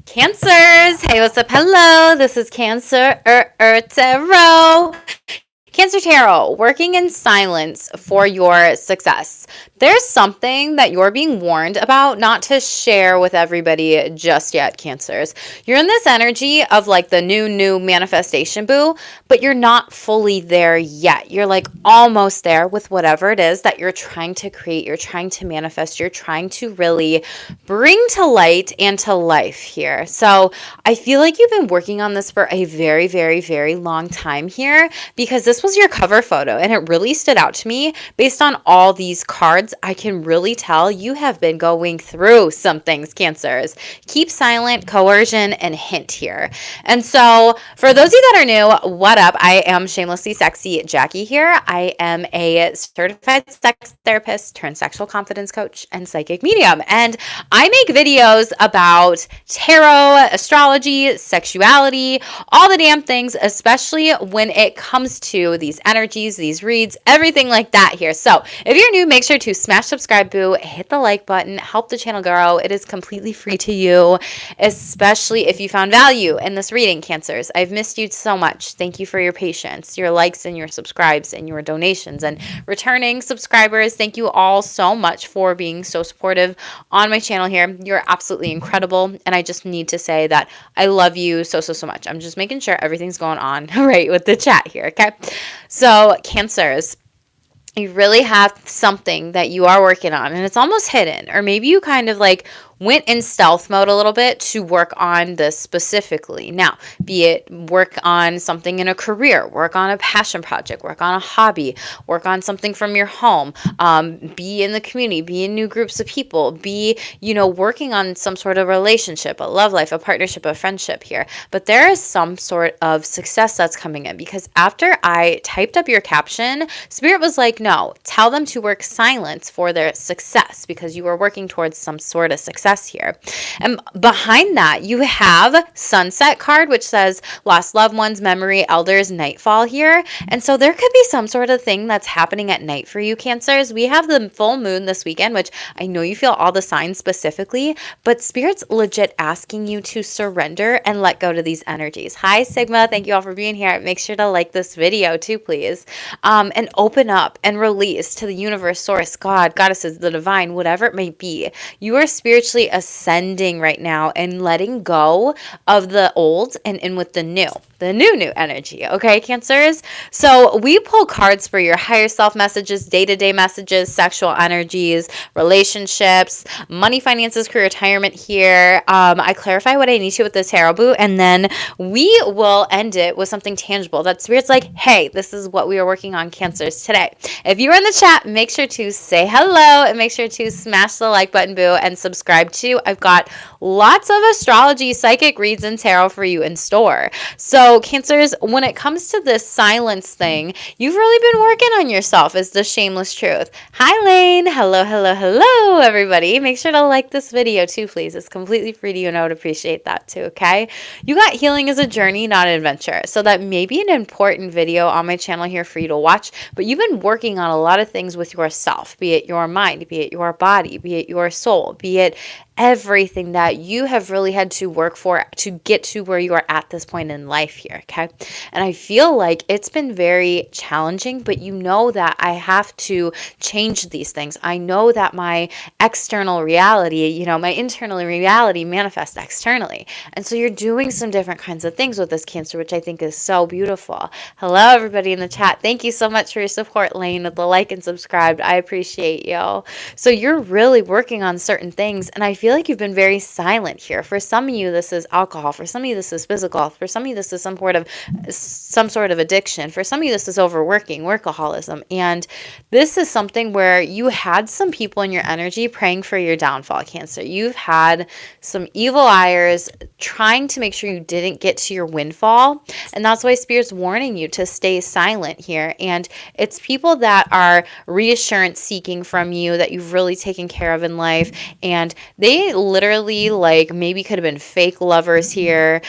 Cancers! Hey, what's up? Hello, this is Cancer Tarot. Cancer Tarot, working in silence for your success. There's something that you're being warned about not to share with everybody just yet, Cancers. You're in this energy of like the new manifestation boo, but you're not fully there yet. You're like almost there with whatever it is that you're trying to create, you're trying to manifest, you're trying to really bring to light and to life here. So I feel like you've been working on this for a very long time here because this was your cover photo and it really stood out to me. Based on all these cards, I can really tell you have been going through some things, Cancers. Keep silent, coercion, and hint here. And so for those of you that are new, what up? I am Shamelessly Sexy Jackie here. I am a certified sex therapist turned sexual confidence coach and psychic medium. And I make videos about tarot, astrology, sexuality, all the damn things, especially when it comes to these energies, these reads, everything like that here. So if you're new, make sure to smash subscribe, boo, hit the like button, help the channel grow. It is completely free to you, especially if you found value in this reading, Cancers. I've missed you so much. Thank you for your patience, your likes and your subscribes and your donations, and returning subscribers. Thank you all so much for being so supportive on my channel here. You're absolutely incredible. And I just need to say that I love you so much. I'm just making sure everything's going on right with the chat here. Okay. So Cancers, you really have something that you are working on and it's almost hidden, or maybe you kind of like went in stealth mode a little bit to work on this specifically. Now, be it work on something in a career, work on a passion project, work on a hobby, work on something from your home, be in the community, be in new groups of people, be, working on some sort of relationship, a love life, a partnership, a friendship here. But there is some sort of success that's coming in, because after I typed up your caption, Spirit was like, no, tell them to work silence for their success, because you are working towards some sort of success here. And behind that, you have Sunset card, which says lost loved ones, memory, elders, nightfall here. And so there could be some sort of thing that's happening at night for you, Cancers. We have the full moon this weekend, which I know you feel all the signs specifically, but Spirit's legit asking you to surrender and let go to these energies. Hi, Sigma. Thank you all for being here. Make sure to like this video too, please. And open up and release to the universe, source, God, goddesses, the divine, whatever it may be. You are spiritually ascending right now and letting go of the old and in with the new energy. Okay, Cancers? So we pull cards for your higher self messages, day-to-day messages, sexual energies, relationships, money, finances, career, retirement here. I clarify what I need to with this tarot boo, and then we will end it with something tangible that Spirit's like, hey, this is what we are working on, Cancers, today. If you're in the chat, make sure to say hello and make sure to smash the like button, boo, and subscribe too. I've got lots of astrology, psychic reads, and tarot for you in store. So Cancers, when it comes to this silence thing, you've really been working on yourself, is the shameless truth. Hi, Lane. Hello, everybody. Make sure to like this video too, please. It's completely free to you, and I would appreciate that too, okay? You got healing as a journey, not an adventure. So that may be an important video on my channel here for you to watch, but you've been working on a lot of things with yourself, be it your mind, be it your body, be it your soul, be it everything that you have really had to work for to get to where you are at this point in life here, okay? And I feel like it's been very challenging, but you know that I have to change these things. I know that my external reality, my internal reality manifests externally. And so you're doing some different kinds of things with this, Cancer, which I think is so beautiful. Hello, everybody in the chat. Thank you so much for your support, Lane, with the like and subscribe. I appreciate you. So you're really working on certain things, and I feel like you've been very silent here. For some of you, this is alcohol. For some of you, this is physical. For some of you, this is some sort of addiction. For some of you, this is overworking, workaholism. And this is something where you had some people in your energy praying for your downfall, Cancer. You've had some evil eyes trying to make sure you didn't get to your windfall. And that's why Spirit's warning you to stay silent here. And it's people that are reassurance seeking from you that you've really taken care of in life. And they literally like maybe could have been fake lovers here.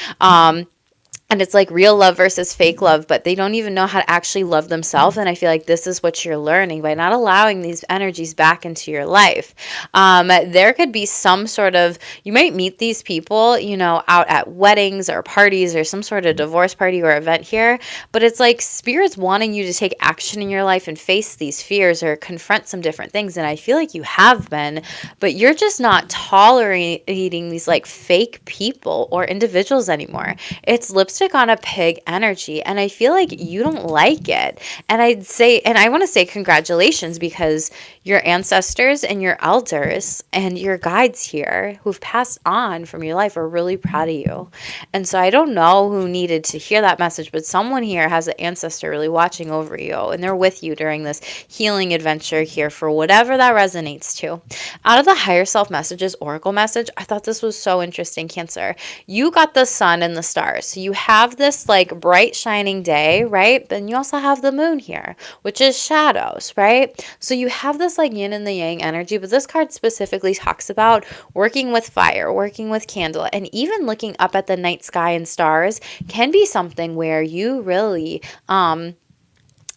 and it's like real love versus fake love, but they don't even know how to actually love themselves. And I feel like this is what you're learning by not allowing these energies back into your life. There could be some sort of, you might meet these people, out at weddings or parties or some sort of divorce party or event here, but it's like spirits wanting you to take action in your life and face these fears or confront some different things. And I feel like you have been, but you're just not tolerating these like fake people or individuals anymore. It's lipstick on a pig energy, and I feel like you don't like it. And I want to say congratulations, because your ancestors and your elders and your guides here who've passed on from your life are really proud of you. And so I don't know who needed to hear that message, but someone here has an ancestor really watching over you, and they're with you during this healing adventure here for whatever that resonates to. Out of the higher self messages oracle message, I thought this was so interesting, Cancer. You got the sun and the stars. So you have this like bright shining day, right? Then you also have the moon here, which is shadows, right? So you have this like yin and the yang energy, but this card specifically talks about working with fire, working with candle, and even looking up at the night sky and stars can be something where you really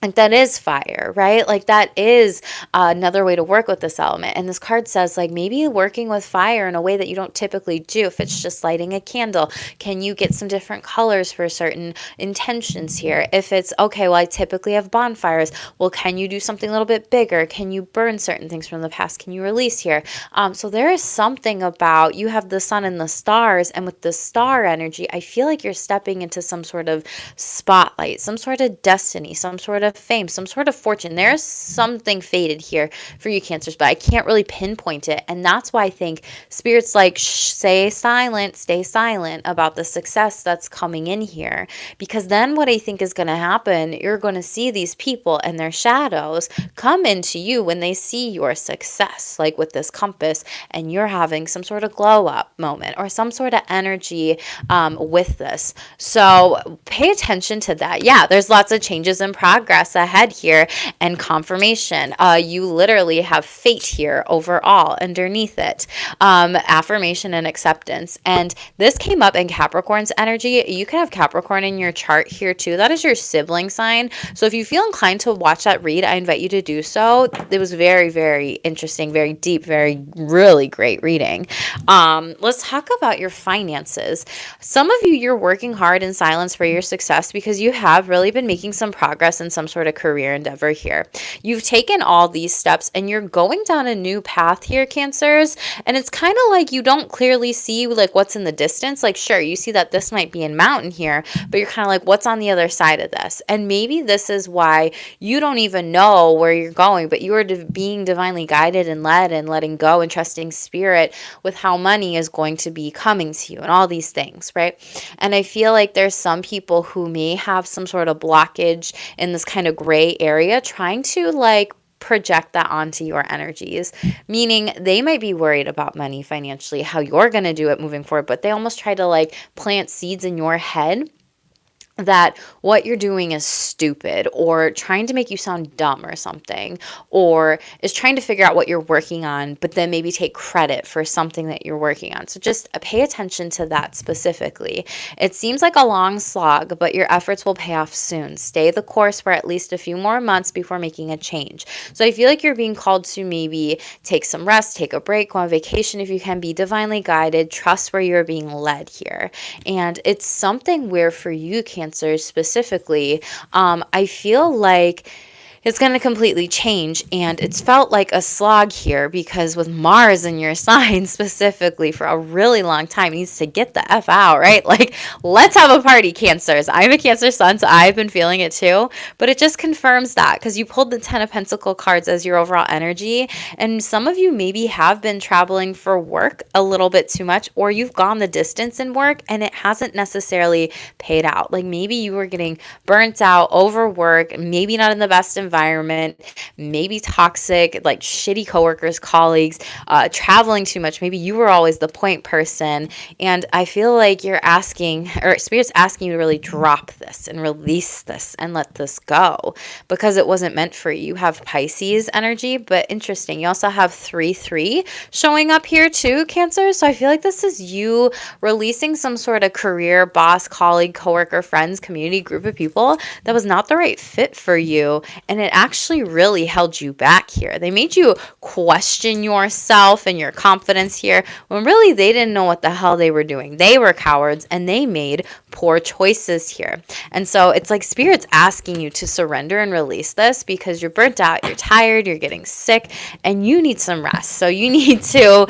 like that is fire, right? Like that is another way to work with this element. And this card says like maybe working with fire in a way that you don't typically do. If it's just lighting a candle, can you get some different colors for certain intentions here? If it's, okay, well, I typically have bonfires. Well, can you do something a little bit bigger? Can you burn certain things from the past? Can you release here? So there is something about, you have the sun and the stars, and with the star energy, I feel like you're stepping into some sort of spotlight, some sort of destiny, some sort of fame, some sort of fortune. There's something fated here for you, Cancers, but I can't really pinpoint it. And that's why I think Spirit's like, stay silent about the success that's coming in here. Because then what I think is going to happen, you're going to see these people and their shadows come into you when they see your success, like with this compass, and you're having some sort of glow up moment or some sort of energy with this. So pay attention to that. Yeah, there's lots of changes in progress ahead here and confirmation. You literally have fate here overall underneath it. Affirmation and acceptance. And this came up in Capricorn's energy. You can have Capricorn in your chart here too. That is your sibling sign. So if you feel inclined to watch that read, I invite you to do so. It was very, very interesting, very deep, really great reading. Let's talk about your finances. Some of you, you're working hard in silence for your success because you have really been making some progress in some sort of career endeavor here. You've taken all these steps and you're going down a new path here, Cancers. And it's kind of like you don't clearly see like what's in the distance. Like, sure, you see that this might be in mountain here, but you're kind of like, what's on the other side of this? And maybe this is why you don't even know where you're going, but you are being divinely guided and led and letting go and trusting spirit with how money is going to be coming to you and all these things, right? And I feel like there's some people who may have some sort of blockage in this kind of gray area trying to like project that onto your energies, meaning they might be worried about money financially, how you're going to do it moving forward, but they almost try to like plant seeds in your head that what you're doing is stupid or trying to make you sound dumb or something, or is trying to figure out what you're working on, but then maybe take credit for something that you're working on. So just pay attention to that specifically. It seems like a long slog, but your efforts will pay off soon. Stay the course for at least a few more months before making a change. So I feel like you're being called to maybe take some rest, take a break, go on vacation if you can, be divinely guided, trust where you're being led here. And it's something where for you, Cancers specifically, I feel like it's going to completely change. And it's felt like a slog here because with Mars in your sign specifically for a really long time, it needs to get the F out, right? Like, let's have a party, Cancers. I'm a Cancer sun, so I've been feeling it too. But it just confirms that because you pulled the 10 of Pentacle cards as your overall energy. And some of you maybe have been traveling for work a little bit too much, or you've gone the distance in work and it hasn't necessarily paid out. Like maybe you were getting burnt out, overworked, maybe not in the best environment, environment, maybe toxic, like shitty coworkers, colleagues, traveling too much. Maybe you were always the point person. And I feel like you're asking, or Spirit's asking you to really drop this and release this and let this go because it wasn't meant for you. You have Pisces energy, but interesting. You also have 3-3 showing up here too, Cancer. So I feel like this is you releasing some sort of career, boss, colleague, coworker, friends, community, group of people that was not the right fit for you. And it actually really held you back here. They made you question yourself and your confidence here when really they didn't know what the hell they were doing. They were cowards and they made poor choices here. And so it's like Spirit's asking you to surrender and release this because you're burnt out, you're tired, you're getting sick, and you need some rest. So you need to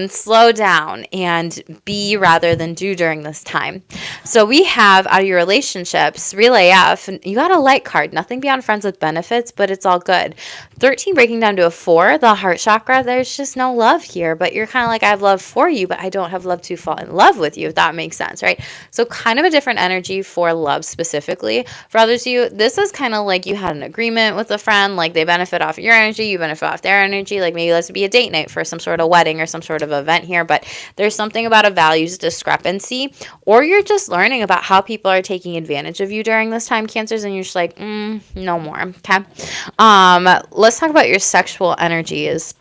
slow down and be rather than do during this time. So we have out of your relationships, Real AF, you got a light card, nothing beyond friends with benefits, but it's all good. 13 breaking down to a 4, the heart chakra, there's just no love here, but you're kind of like, I have love for you, but I don't have love to fall in love with you, if that makes sense, right? So kind of a different energy for love specifically. For others of you, this is kind of like you had an agreement with a friend, like they benefit off of your energy, you benefit off their energy, like maybe let's be a date night for some sort of wedding or some sort of event here, but there's something about a values discrepancy, or you're just learning about how people are taking advantage of you during this time, Cancers, and you're just like, no more, okay? Let's talk about your sexual energies.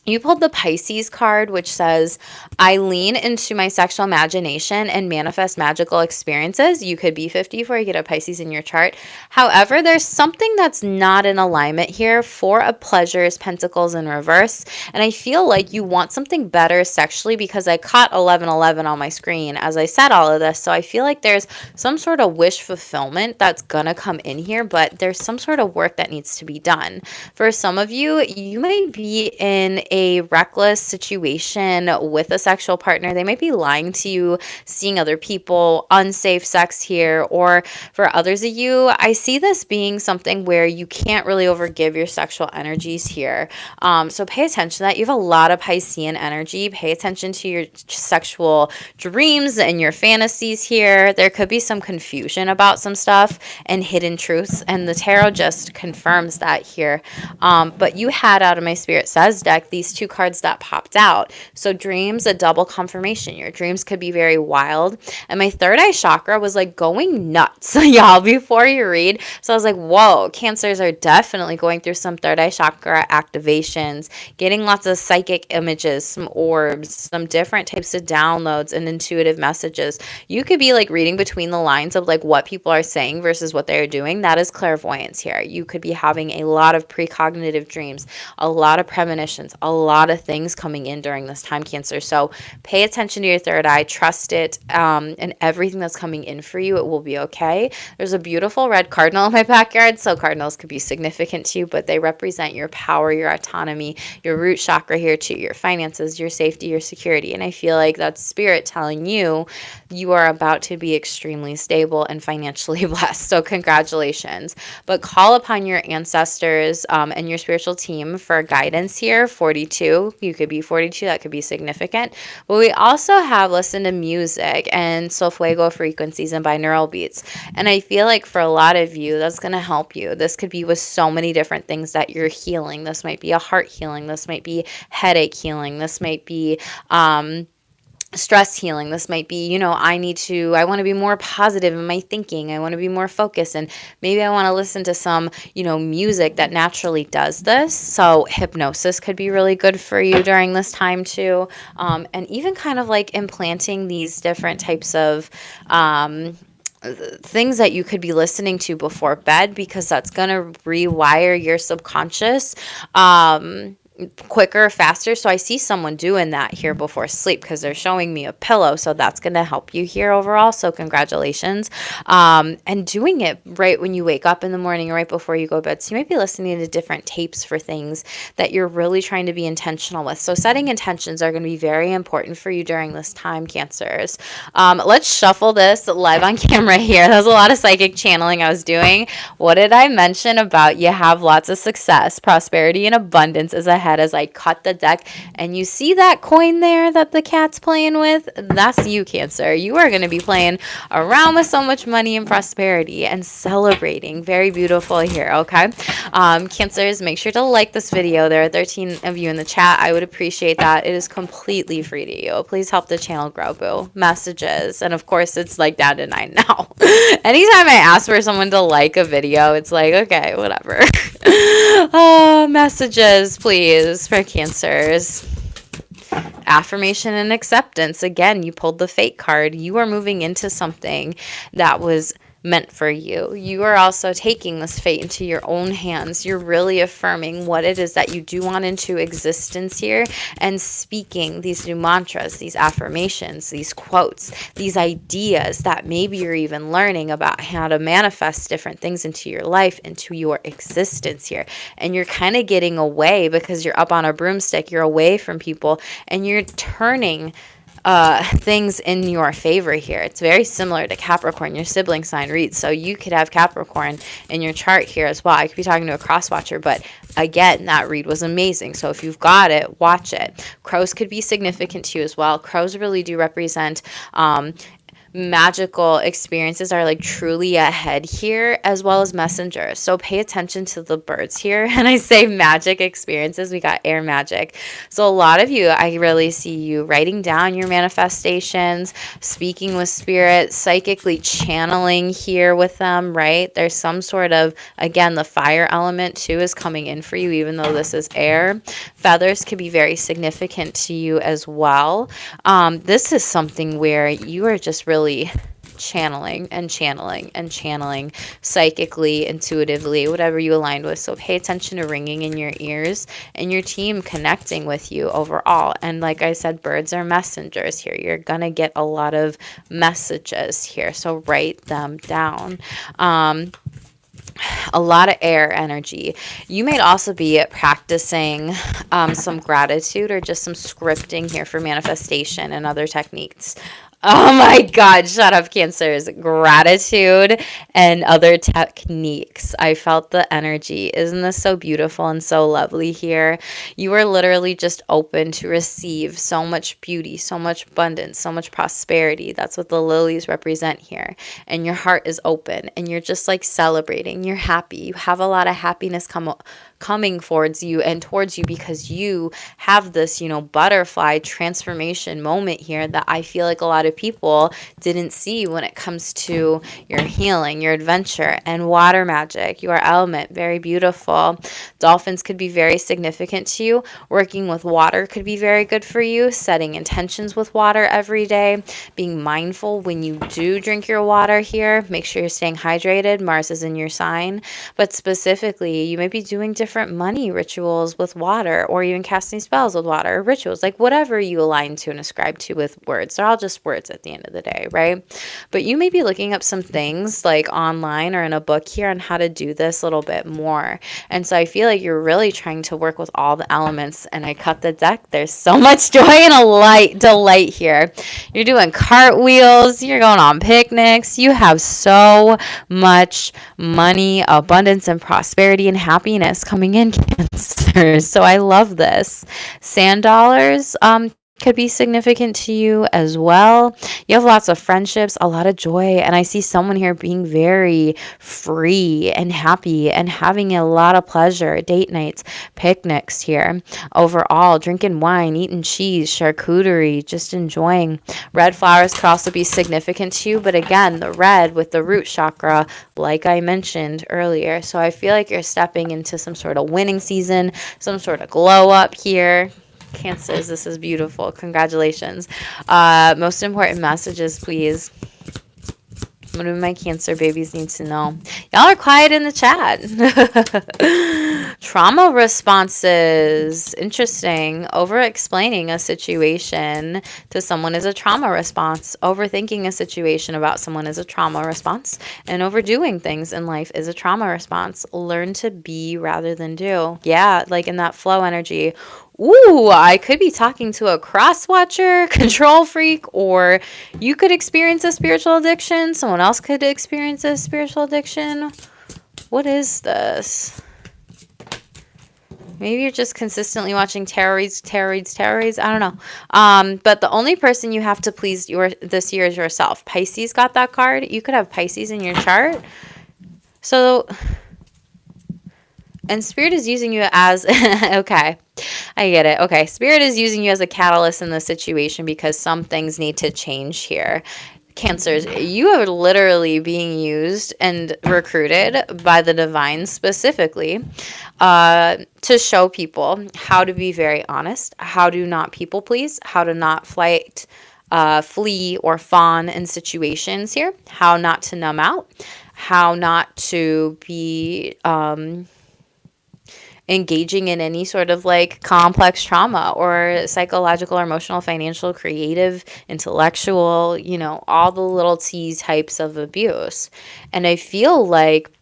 You pulled the Pisces card, which says, I lean into my sexual imagination and manifest magical experiences. You could be 54, you get a Pisces in your chart. However, there's something that's not in alignment here. 4 of Pleasures, Pentacles in reverse. And I feel like you want something better sexually because I caught 1111 on my screen as I said all of this. So I feel like there's some sort of wish fulfillment that's going to come in here, but there's some sort of work that needs to be done. For some of you, you might be in a reckless situation with a sexual partner. They might be lying to you, seeing other people, unsafe sex here. Or for others of you, I see this being something where you can't really overgive your sexual energies here. So pay attention to that. You have a lot of Piscean energy. Pay attention to your sexual dreams and your fantasies here. There could be some confusion about some stuff and hidden truths, and the tarot just confirms that here. But you had out of my Spirit Says deck these 2 cards that popped out. So dreams, a double confirmation. Your dreams could be very wild. And my third eye chakra was like going nuts, y'all, before you read. So I was like, whoa, Cancers are definitely going through some third eye chakra activations, getting lots of psychic images, some orbs, some different types of downloads and intuitive messages. You could be like reading between the lines of like what people are saying versus what they're doing. That is clairvoyance here. You could be having a lot of precognitive dreams, a lot of premonitions, a lot of things coming in during this time, Cancer. So pay attention to your third eye, trust it, and everything that's coming in for you, it will be okay. There's a beautiful red cardinal in my backyard, so cardinals could be significant to you, but they represent your power, your autonomy, your root chakra here too, your finances, your safety, your security. And I feel like that's Spirit telling you you are about to be extremely stable and financially blessed. So congratulations. But call upon your ancestors and your spiritual team for guidance here. 42. You could be 42. That could be significant. But we also have listen to music and Solfuego frequencies and binaural beats. And I feel like for a lot of you, that's going to help you. This could be with so many different things that you're healing. This might be a heart healing. This might be headache healing. This might be stress healing. This might be, I want to be more positive in my thinking. I want to be more focused, and maybe I want to listen to some, music that naturally does this. So hypnosis could be really good for you during this time too. And even kind of like implanting these different types of things that you could be listening to before bed, because that's going to rewire your subconscious quicker, faster. So I see someone doing that here before sleep because they're showing me a pillow. So that's going to help you here overall. So congratulations. And doing it right when you wake up in the morning or right before you go to bed. So you might be listening to different tapes for things that you're really trying to be intentional with. So setting intentions are going to be very important for you during this time, Cancers. Let's shuffle this live on camera here. That was a lot of psychic channeling I was doing. What did I mention about you have lots of success, prosperity, and abundance is ahead ahead as I cut the deck. And you see that coin there that the cat's playing with? That's you, Cancer. You are going to be playing around with so much money and prosperity and celebrating. Very beautiful here, okay? Cancers, make sure to like this video. There are 13 of you in the chat. I would appreciate that. It is completely free to you. Please help the channel grow, boo. Messages. And of course, it's like down to 9 now. Anytime I ask for someone to like a video, it's like, okay, whatever. Messages, please, for Cancers. Affirmation and acceptance. Again, you pulled the fate card. You are moving into something that was meant for you. You are also taking this fate into your own hands. You're really affirming what it is that you do want into existence here and speaking these new mantras, these affirmations, these quotes, these ideas that maybe you're even learning about how to manifest different things into your life, into your existence here. And you're kind of getting away because you're up on a broomstick. You're away from people and you're turning things in your favor here. It's very similar to Capricorn, your sibling sign reads. So you could have Capricorn in your chart here as well. I could be talking to a cross watcher, but again, that read was amazing. So if you've got it, watch it. Crows could be significant to you as well. Crows really do represent magical experiences are like truly ahead here, as well as messengers. So pay attention to the birds here. And I say magic experiences, we got air magic. So a lot of you, I really see you writing down your manifestations, speaking with spirit, psychically channeling here with them, right? There's some sort of, again, the fire element too is coming in for you, even though this is air. Feathers could be very significant to you as well. This is something where you are just really channeling and channeling and channeling psychically, intuitively, whatever you aligned with. So pay attention to ringing in your ears and your team connecting with you overall. And like I said, birds are messengers here. You're gonna get a lot of messages here, so write them down. A lot of air energy. You may also be practicing some gratitude or just some scripting here for manifestation and other techniques. Oh my God, shut up, Cancers. Gratitude and other techniques. I felt the energy. Isn't this so beautiful and so lovely here? You are literally just open to receive so much beauty, so much abundance, so much prosperity. That's what the lilies represent here. And your heart is open and you're just like celebrating. You're happy. You have a lot of happiness coming towards you because you have this, butterfly transformation moment here that I feel like a lot of people didn't see when it comes to your healing, your adventure, and water magic, your element. Very beautiful. Dolphins could be very significant to you. Working with water could be very good for you. Setting intentions with water every day. Being mindful when you do drink your water here. Make sure you're staying hydrated. Mars is in your sign. But specifically, you may be doing different money rituals with water, or even casting spells with water, or rituals, like whatever you align to and ascribe to with words. They're all just words at the end of the day, right? But you may be looking up some things like online or in a book here on how to do this a little bit more. And so I feel like you're really trying to work with all the elements. And I cut the deck. There's so much joy and delight here. You're doing cartwheels. You're going on picnics. You have so much money, abundance, and prosperity and happiness coming in, Cancer. So I love this. Sand dollars could be significant to you as well. You have lots of friendships, a lot of joy, and I see someone here being very free and happy and having a lot of pleasure. Date nights, picnics here. Overall, drinking wine, eating cheese, charcuterie, just enjoying. Red flowers could also be significant to you, but again, the red with the root chakra, like I mentioned earlier. So I feel like you're stepping into some sort of winning season, some sort of glow up here. Cancers, this is beautiful. Congratulations. Most important messages, please. What do my Cancer babies need to know? Y'all are quiet in the chat. Trauma responses. Interesting. Over-explaining a situation to someone is a trauma response. Overthinking a situation about someone is a trauma response. And overdoing things in life is a trauma response. Learn to be rather than do. Yeah, like in that flow energy. Ooh, I could be talking to a cross watcher, control freak, or you could experience a spiritual addiction. Someone else could experience a spiritual addiction. What is this? Maybe you're just consistently watching tarot reads, tarot reads, tarot reads. I don't know. But the only person you have to please this year is yourself. Pisces got that card. You could have Pisces in your chart. So, and Spirit is using you as, okay, I get it. Okay, Spirit is using you as a catalyst in this situation because some things need to change here. Cancers, you are literally being used and recruited by the divine specifically to show people how to be very honest, how to not people please, how to not flee or fawn in situations here, how not to numb out, how not to be engaging in any sort of like complex trauma or psychological or emotional, financial, creative, intellectual, all the little T types of abuse. And I feel like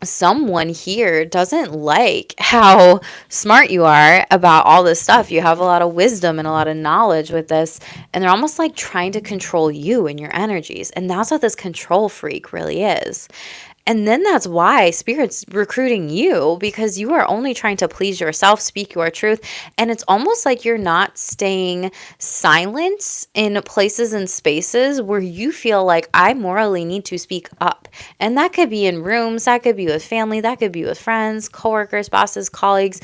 someone here doesn't like how smart you are about all this stuff. You have a lot of wisdom and a lot of knowledge with this, and they're almost like trying to control you and your energies. And that's what this control freak really is. And then that's why Spirit's recruiting you, because you are only trying to please yourself, speak your truth. And it's almost like you're not staying silent in places and spaces where you feel like I morally need to speak up. And that could be in rooms, that could be with family, that could be with friends, coworkers, bosses, colleagues,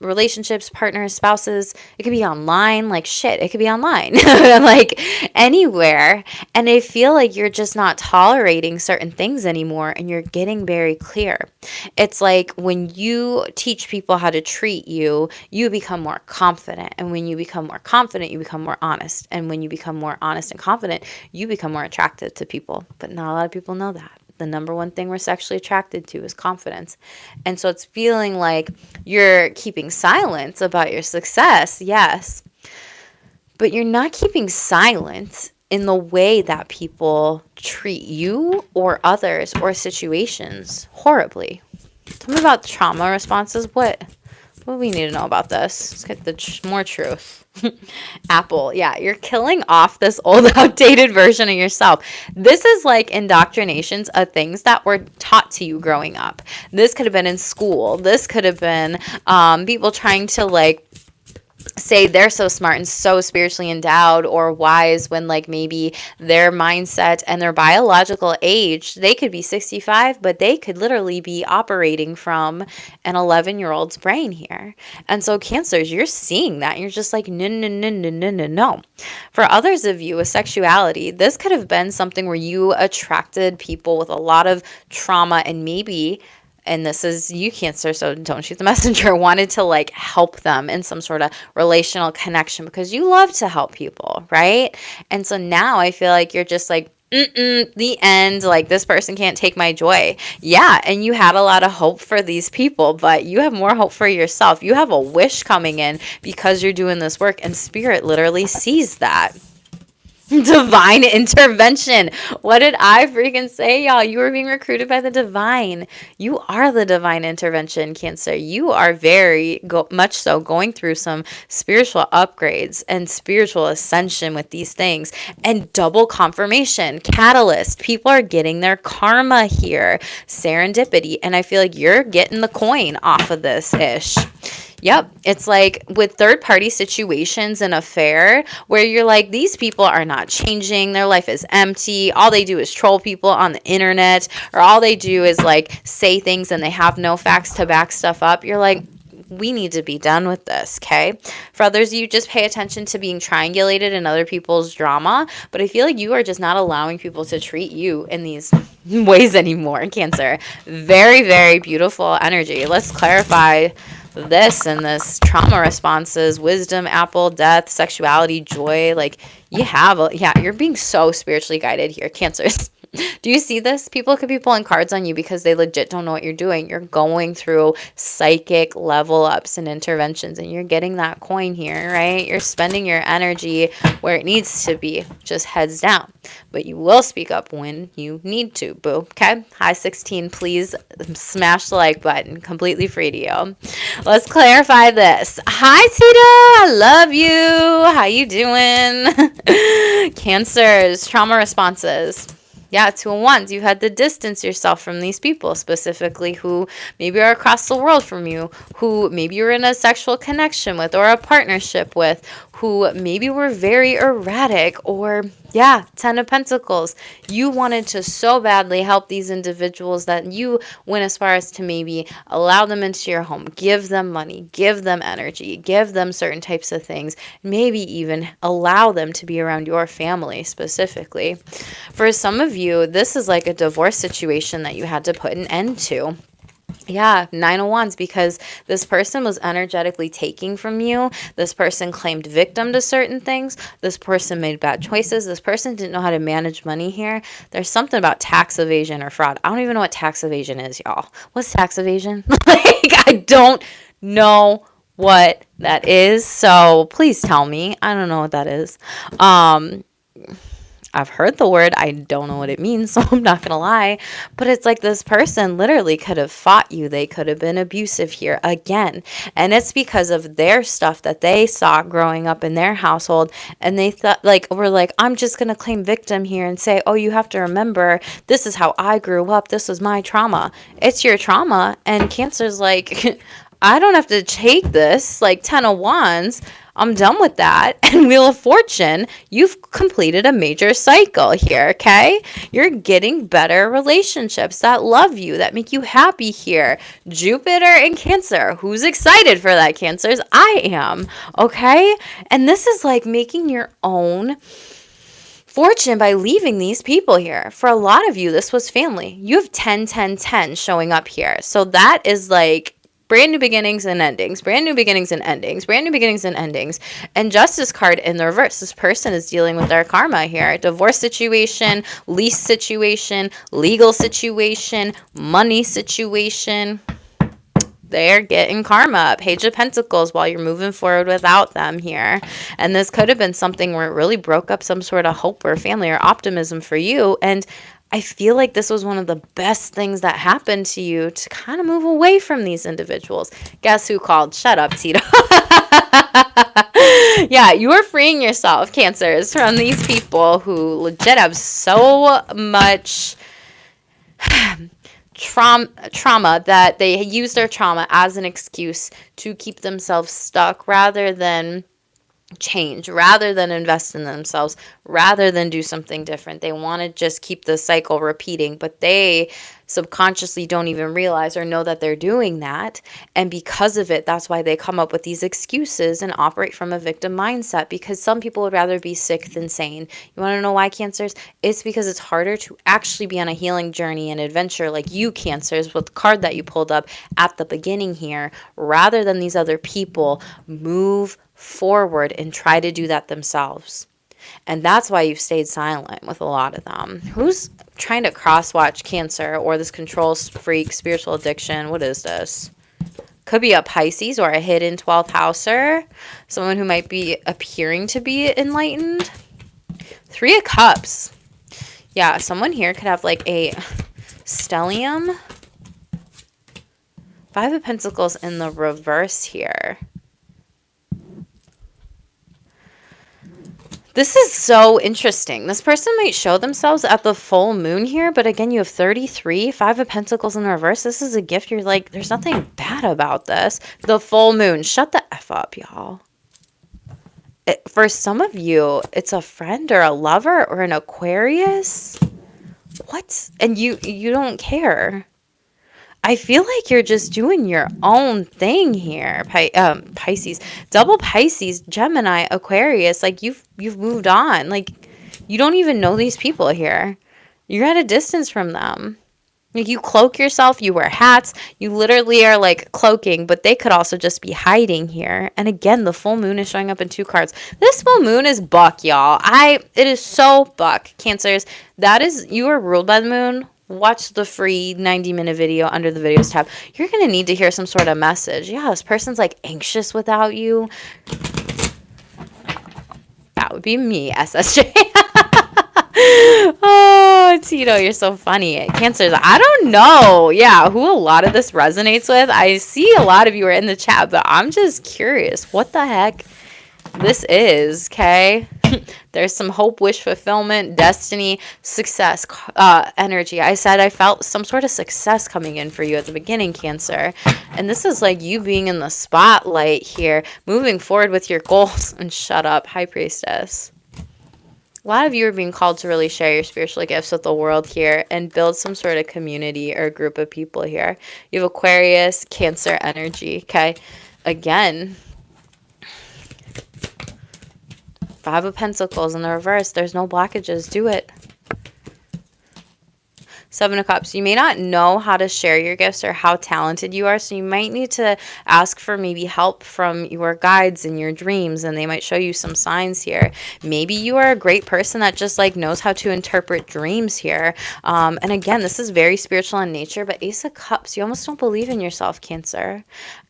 relationships, partners, spouses. It could be online, like shit, it could be online, like anywhere. And I feel like you're just not tolerating certain things anymore. And you're getting very clear. It's like when you teach people how to treat you, you become more confident. And when you become more confident, you become more honest. And when you become more honest and confident, you become more attractive to people. But not a lot of people know that. The number one thing we're sexually attracted to is confidence. And so it's feeling like you're keeping silence about your success, yes. But you're not keeping silence in the way that people treat you or others or situations horribly. Tell me about trauma responses. What do we need to know about this? Let's get the more truth. Apple, yeah, you're killing off this old, outdated version of yourself. This is like indoctrinations of things that were taught to you growing up. This could have been in school. This could have been people trying to like say they're so smart and so spiritually endowed or wise when like maybe their mindset and their biological age, they could be 65, but they could literally be operating from an 11-year-old's brain here. And so Cancers, you're seeing that. You're just like, no, no, no, no, no, no, no. For others of you with sexuality, this could have been something where you attracted people with a lot of trauma and maybe, and this is you, Cancer, so don't shoot the messenger, wanted to like help them in some sort of relational connection because you love to help people, right? And so now I feel like you're just like, the end, like this person can't take my joy. Yeah, and you had a lot of hope for these people, but you have more hope for yourself. You have a wish coming in because you're doing this work, and Spirit literally sees that. Divine intervention. What did I freaking say, y'all? You were being recruited by the divine. You are the divine intervention, Cancer. You are very much so going through some spiritual upgrades and spiritual ascension with these things, and double confirmation, catalyst. People are getting their karma here, serendipity, and I feel like you're getting the coin off of this ish. Yep. It's like with third-party situations and affair where you're like, these people are not changing. Their life is empty. All they do is troll people on the internet, or all they do is like say things and they have no facts to back stuff up. You're like, we need to be done with this, okay? For others, you just pay attention to being triangulated in other people's drama, but I feel like you are just not allowing people to treat you in these ways anymore, Cancer. Very, very beautiful energy. Let's clarify this and this trauma responses, wisdom, Apple, death, sexuality, joy. Like you're being so spiritually guided here, Cancers. Do you see this? People could be pulling cards on you because they legit don't know what you're doing. You're going through psychic level ups and interventions, and you're getting that coin here, right? You're spending your energy where it needs to be, just heads down. But you will speak up when you need to, boo. Okay? Hi, 16. Please smash the like button. Completely free to you. Let's clarify this. Hi, Tita. I love you. How you doing? Cancers, trauma responses. Yeah, 2 of Wands. You had to distance yourself from these people, specifically who maybe are across the world from you, who maybe you're in a sexual connection with or a partnership with, who maybe were very erratic, or yeah, 10 of Pentacles. You wanted to so badly help these individuals that you went as far as to maybe allow them into your home, give them money, give them energy, give them certain types of things, maybe even allow them to be around your family specifically. For some of you, this is like a divorce situation that you had to put an end to. Yeah, 9 of Wands, because this person was energetically taking from you. This person claimed victim to certain things. This person made bad choices. This person didn't know how to manage money here. There's something about tax evasion or fraud. I don't even know what tax evasion is, y'all. What's tax evasion? Like, I don't know what that is. So please tell me. I don't know what that is. I've heard the word. I don't know what it means, so I'm not going to lie. But it's like this person literally could have fought you. They could have been abusive here again. And it's because of their stuff that they saw growing up in their household. And they thought, like, we're like, I'm just going to claim victim here and say, oh, you have to remember, this is how I grew up. This was my trauma. It's your trauma. And Cancer's like, I don't have to take this. Like 10 of Wands. I'm done with that. And Wheel of Fortune, you've completed a major cycle here, okay? You're getting better relationships that love you, that make you happy here. Jupiter and Cancer. Who's excited for that, Cancers? I am, okay? And this is like making your own fortune by leaving these people here. For a lot of you, this was family. You have 10, 10, 10 showing up here. So that is like brand new beginnings and endings, brand new beginnings and endings, brand new beginnings and endings. And Justice card in the reverse. This person is dealing with their karma here. Divorce situation, lease situation, legal situation, money situation. They're getting karma. Page of Pentacles while you're moving forward without them here. And this could have been something where it really broke up some sort of hope or family or optimism for you. And I feel like this was one of the best things that happened to you to kind of move away from these individuals. Guess who called? Shut up, Tito. Yeah, you are freeing yourself, Cancers, from these people who legit have so much trauma that they use their trauma as an excuse to keep themselves stuck rather than change, rather than invest in themselves, rather than do something different. They want to just keep the cycle repeating, but they subconsciously don't even realize or know that they're doing that. And because of it, that's why they come up with these excuses and operate from a victim mindset, because some people would rather be sick than sane. You want to know why, Cancers? It's because it's harder to actually be on a healing journey and adventure like you, Cancers, with the card that you pulled up at the beginning here, rather than these other people move forward and try to do that themselves. And that's why you've stayed silent with a lot of them. Who's trying to cross-watch Cancer or this control freak, spiritual addiction? What is this? Could be a Pisces or a hidden 12th houser. Someone who might be appearing to be enlightened. 3 of Cups. Yeah, someone here could have like a stellium. 5 of Pentacles in the reverse here. This is so interesting. This person might show themselves at the full moon here, but again, you have 33, 5 of Pentacles in the reverse. This is a gift. You're like, there's nothing bad about this. The full moon. Shut the F up, y'all. For some of you, it's a friend or a lover or an Aquarius. What? And you don't care. I feel like you're just doing your own thing here, Pisces. Double Pisces, Gemini, Aquarius. Like, you've moved on. Like, you don't even know these people here. You're at a distance from them. Like, you cloak yourself. You wear hats. You literally are, like, cloaking. But they could also just be hiding here. And again, the full moon is showing up in 2 cards. This full moon is buck, y'all. It is so buck. Cancers, that is, you are ruled by the moon. Watch the free 90-minute video under the videos tab. You're going to need to hear some sort of message. Yeah, this person's like anxious without you. That would be me, SSJ. Oh, Tito, you're so funny. Cancers, I don't know. Yeah, who a lot of this resonates with. I see a lot of you are in the chat, but I'm just curious what the heck this is, okay? There's some hope, wish fulfillment, destiny, success, energy. I said I felt some sort of success coming in for you at the beginning, Cancer. And this is like you being in the spotlight here, moving forward with your goals. And shut up, High Priestess. A lot of you are being called to really share your spiritual gifts with the world here and build some sort of community or group of people here. You have Aquarius, Cancer energy, okay? Again, Five of Pentacles in the reverse. There's no blockages. Do it. Seven of Cups. You may not know how to share your gifts or how talented you are, so you might need to ask for maybe help from your guides in your dreams, and they might show you some signs here. Maybe you are a great person that just like knows how to interpret dreams here. And again, this is very spiritual in nature, but Ace of Cups, you almost don't believe in yourself, Cancer.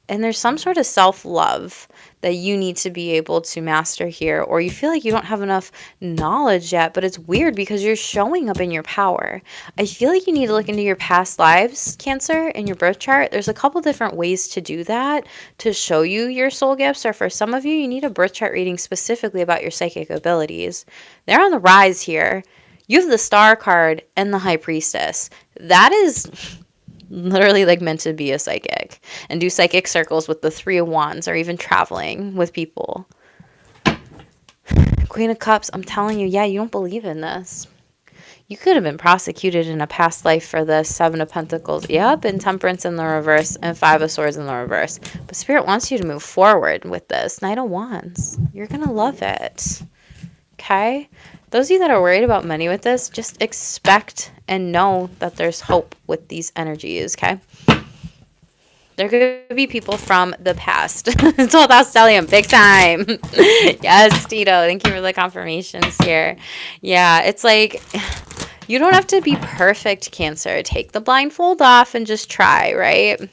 And there's some sort of self-love that you need to be able to master here, or you feel like you don't have enough knowledge yet, but it's weird because you're showing up in your power. I feel like you need to look into your past lives, Cancer, in your birth chart. There's a couple different ways to do that to show you your soul gifts, or for some of you, you need a birth chart reading specifically about your psychic abilities. They're on the rise here. You have the Star card and the High Priestess. That is literally like meant to be a psychic and do psychic circles with the Three of Wands, or even traveling with people. Queen of Cups, I'm telling you, yeah, you don't believe in this. You could have been prosecuted in a past life for this. Seven of Pentacles, yep, and Temperance in the reverse, and Five of Swords in the reverse. But Spirit wants you to move forward with this. Knight of Wands, you're gonna love it. Okay? Those of you that are worried about money with this, just expect and know that there's hope with these energies, okay? There could be people from the past. It's all about stellium, big time. Yes, Tito, thank you for the confirmations here. Yeah, it's like you don't have to be perfect, Cancer. Take the blindfold off and just try, right?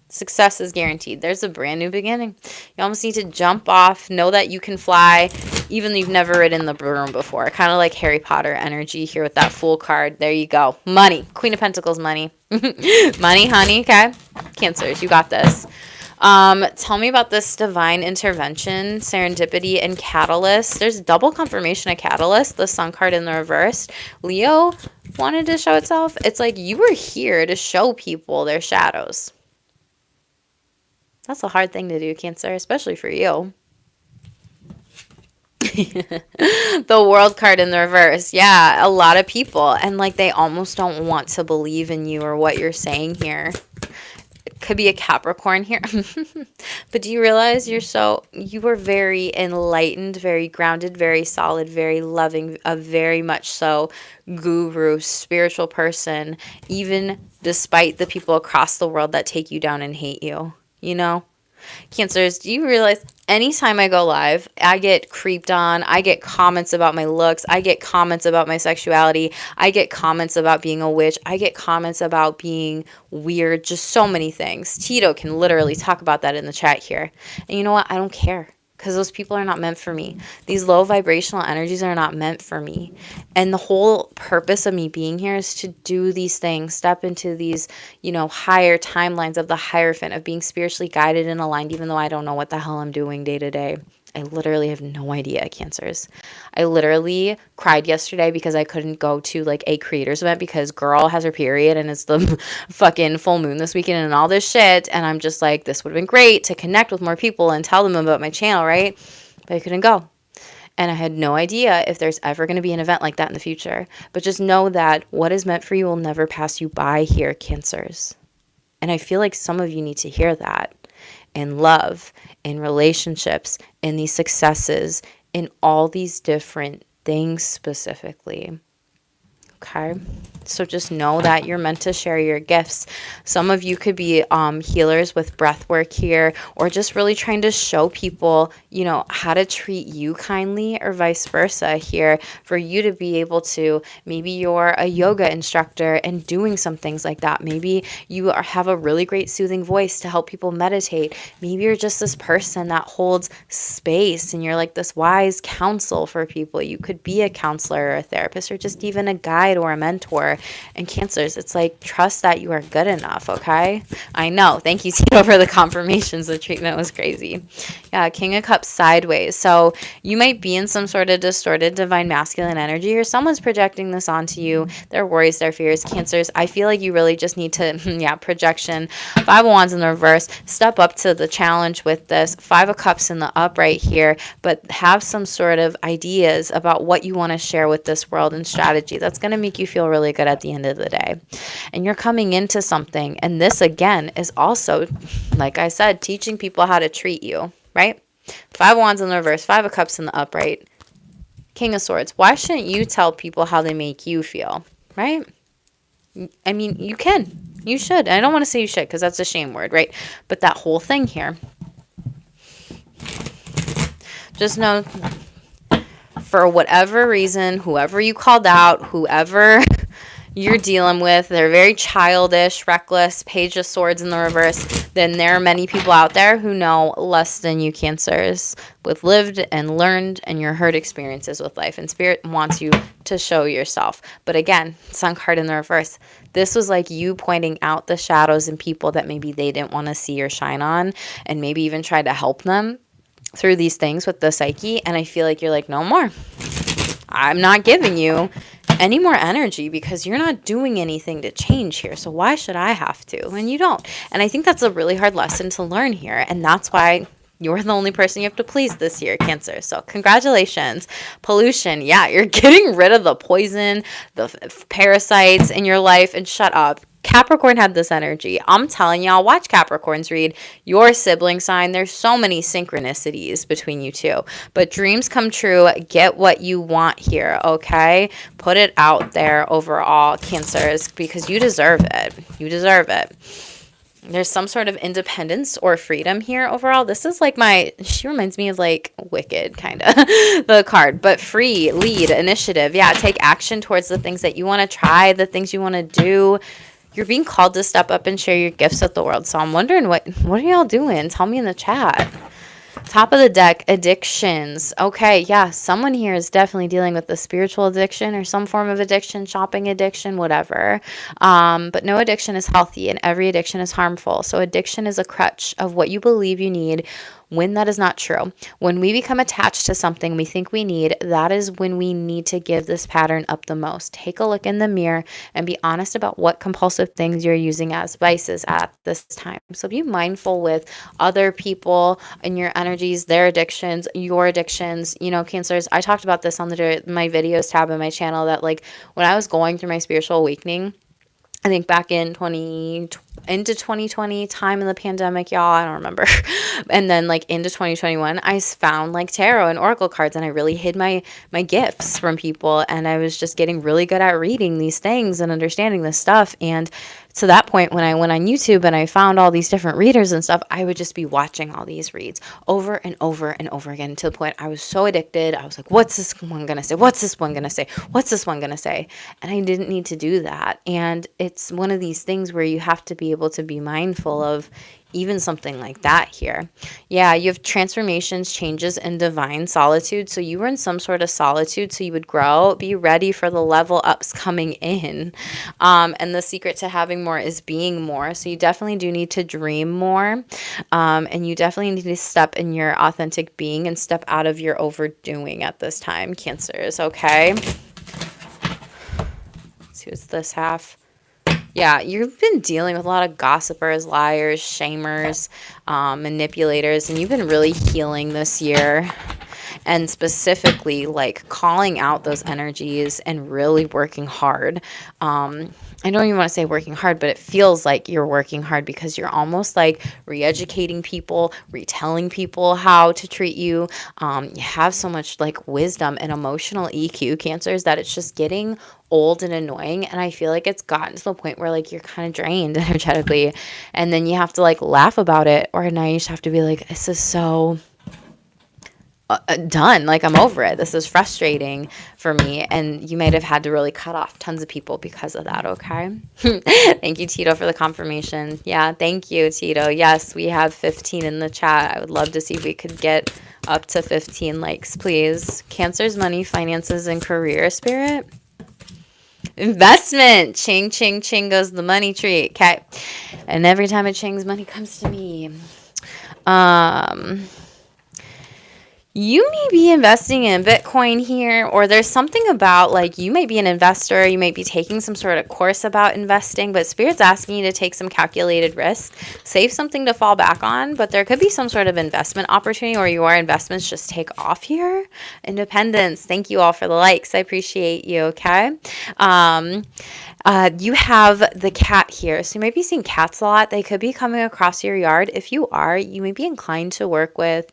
Success is guaranteed. There's a brand new beginning. You almost need to jump off, know that you can fly, even though you've never ridden the broom before. Kind of like Harry Potter energy here with that Fool card. There you go. Money. Queen of Pentacles, money. Money, honey, okay? Cancers, you got this. Tell me about this divine intervention, serendipity, and catalyst. There's double confirmation of catalyst, the Sun card in the reverse. Leo wanted to show itself. It's like you were here to show people their shadows. That's a hard thing to do, Cancer, especially for you. The World card in the reverse. Yeah, a lot of people. And like they almost don't want to believe in you or what you're saying here. It could be a Capricorn here. But do you realize you were very enlightened, very grounded, very solid, very loving, a very much so guru, spiritual person, even despite the people across the world that take you down and hate you. You know, Cancers, do you realize anytime I go live, I get creeped on, I get comments about my looks, I get comments about my sexuality, I get comments about being a witch, I get comments about being weird, just so many things. Tito can literally talk about that in the chat here. And you know what? I don't care. Because those people are not meant for me. These low vibrational energies are not meant for me. And the whole purpose of me being here is to do these things, step into these, higher timelines of the Hierophant, of being spiritually guided and aligned, even though I don't know what the hell I'm doing day to day. I literally have no idea, Cancers. I literally cried yesterday because I couldn't go to like a creators event because girl has her period and it's the fucking full moon this weekend and all this shit. And I'm just like, this would have been great to connect with more people and tell them about my channel, right? But I couldn't go. And I had no idea if there's ever going to be an event like that in the future. But just know that what is meant for you will never pass you by here, Cancers. And I feel like some of you need to hear that. In love, in relationships, in these successes, in all these different things specifically. Okay? So just know that you're meant to share your gifts. Some of you could be healers with breath work here, or just really trying to show people, how to treat you kindly, or vice versa here, for you to be able to, maybe you're a yoga instructor and doing some things like that. Maybe you have a really great soothing voice to help people meditate. Maybe you're just this person that holds space and you're like this wise counsel for people. You could be a counselor or a therapist or just even a guide guide or a mentor. And Cancers, it's like, trust that you are good enough, okay? I know. Thank you, Tito, for the confirmations. The treatment was crazy. Yeah, King of Cups sideways. So you might be in some sort of distorted divine masculine energy, or someone's projecting this onto you, their worries, their fears. Cancers, I feel like you really just need to, yeah, projection. Five of Wands in the reverse. Step up to the challenge with this. Five of Cups in the upright here, but have some sort of ideas about what you want to share with this world and strategy. That's going to make you feel really good at the end of the day. And you're coming into something. And this, again, is also, like I said, teaching people how to treat you, right? Five of Wands in the reverse, Five of Cups in the upright, King of Swords. Why shouldn't you tell people how they make you feel, right? I mean, you can. You should. I don't want to say you should because that's a shame word, right? But that whole thing here, just know, for whatever reason, whoever you called out, whoever you're dealing with, they're very childish, reckless, Page of Swords in the reverse, then there are many people out there who know less than you, Cancers, with lived and learned and your hurt experiences with life. And Spirit wants you to show yourself. But again, Sun card in the reverse. This was like you pointing out the shadows in people that maybe they didn't want to see or shine on, and maybe even try to help them through these things with the psyche. And I feel like you're like, no more. I'm not giving you any more energy because you're not doing anything to change here. So why should I have to? And you don't. And I think that's a really hard lesson to learn here. And that's why you're the only person you have to please this year, Cancer. So congratulations. Pollution. Yeah, you're getting rid of the poison, the parasites in your life. And shut up. Capricorn had this energy. I'm telling y'all, watch Capricorns read your sibling sign. There's so many synchronicities between you two. But dreams come true. Get what you want here, okay? Put it out there overall, Cancers, because you deserve it. You deserve it. There's some sort of independence or freedom here overall. This is like she reminds me of like Wicked, kind of, the card. But free, lead, initiative. Yeah, take action towards the things that you want to try, the things you want to do. You're being called to step up and share your gifts with the world. So I'm wondering, what are y'all doing? Tell me in the chat. Top of the deck, addictions. Okay, yeah, someone here is definitely dealing with a spiritual addiction or some form of addiction, shopping addiction, whatever. But no addiction is healthy and every addiction is harmful. So addiction is a crutch of what you believe you need when that is not true. When we become attached to something we think we need, that is when we need to give this pattern up the most. Take a look in the mirror and be honest about what compulsive things you're using as vices at this time. So be mindful with other people and your energies, their addictions, your addictions. You know, Cancers, I talked about this on my videos tab in my channel, that like when I was going through my spiritual awakening, I think back in into 2020, time in the pandemic, y'all, I don't remember. And then like into 2021, I found like tarot and oracle cards, and I really hid my gifts from people. And I was just getting really good at reading these things and understanding this stuff. And to that point, when I went on YouTube and I found all these different readers and stuff, I would just be watching all these reads over and over and over again, to the point I was so addicted. I was like, what's this one going to say? What's this one going to say? What's this one going to say? And I didn't need to do that. And it's one of these things where you have to be able to be mindful of even something like that here. Yeah, you have transformations, changes, and divine solitude. So you were in some sort of solitude so you would grow. Be ready for the level ups coming in. And the secret to having more is being more. So you definitely do need to dream more. And you definitely need to step in your authentic being and step out of your overdoing at this time, Cancers, okay? Let's see, what's this half? Yeah, you've been dealing with a lot of gossipers, liars, shamers, manipulators, and you've been really healing this year. And specifically, like, calling out those energies and really working hard. I don't even want to say working hard, but it feels like you're working hard because you're almost like re-educating people, retelling people how to treat you. You have so much like wisdom and emotional EQ, Cancers, that it's just getting old and annoying. And I feel like it's gotten to the point where like you're kind of drained energetically, and then you have to like laugh about it, or now you just have to be like, this is so done. Like, I'm over it. This is frustrating for me. And you might have had to really cut off tons of people because of that. Okay. Thank you, Tito, for the confirmation. Yeah. Thank you, Tito. Yes, we have 15 in the chat. I would love to see if we could get up to 15 likes, please. Cancers, money, finances, and career, Spirit. Investment. Ching, ching, ching goes the money tree. Okay. And every time it chings, money comes to me. Um, you may be investing in Bitcoin here, or there's something about like you might be an investor, you might be taking some sort of course about investing, but Spirit's asking you to take some calculated risk, save something to fall back on, but there could be some sort of investment opportunity or your investments just take off here. Independence. Thank you all for the likes. I appreciate you. Okay. You have the cat here. So you might be seeing cats a lot. They could be coming across your yard. If you are, you may be inclined to work with,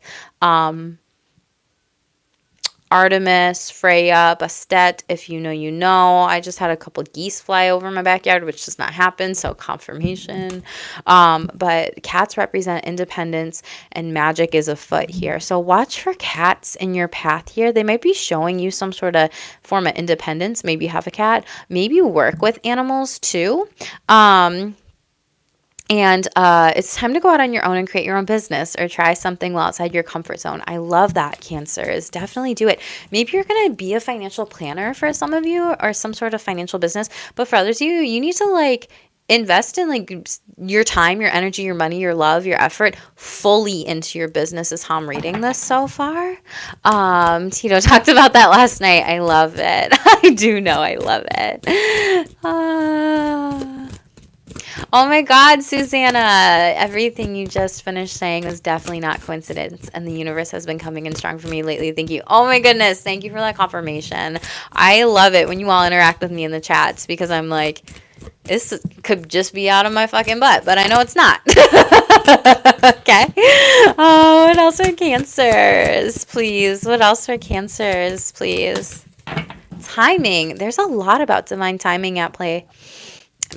Artemis, Freya, Bastet, if you know, you know. I just had a couple geese fly over my backyard, which does not happen, so confirmation. But cats represent independence and magic is afoot here. So watch for cats in your path here. They might be showing you some sort of form of independence. Maybe you have a cat. Maybe you work with animals too. And it's time to go out on your own and create your own business or try something well outside your comfort zone. I love that, Cancers. Definitely do it. Maybe you're going to be a financial planner for some of you or some sort of financial business. But for others of you, you need to like invest in like your time, your energy, your money, your love, your effort fully into your business is how I'm reading this so far. Tito talked about that last night. I love it. I do know I love it. Oh my God, Susanna. Everything you just finished saying was definitely not coincidence. And the universe has been coming in strong for me lately. Thank you. Oh my goodness. Thank you for that confirmation. I love it when you all interact with me in the chats because I'm like, this could just be out of my fucking butt, but I know it's not. Okay. Oh, what else are cancers? Please. What else are cancers? Please. Timing. There's a lot about divine timing at play.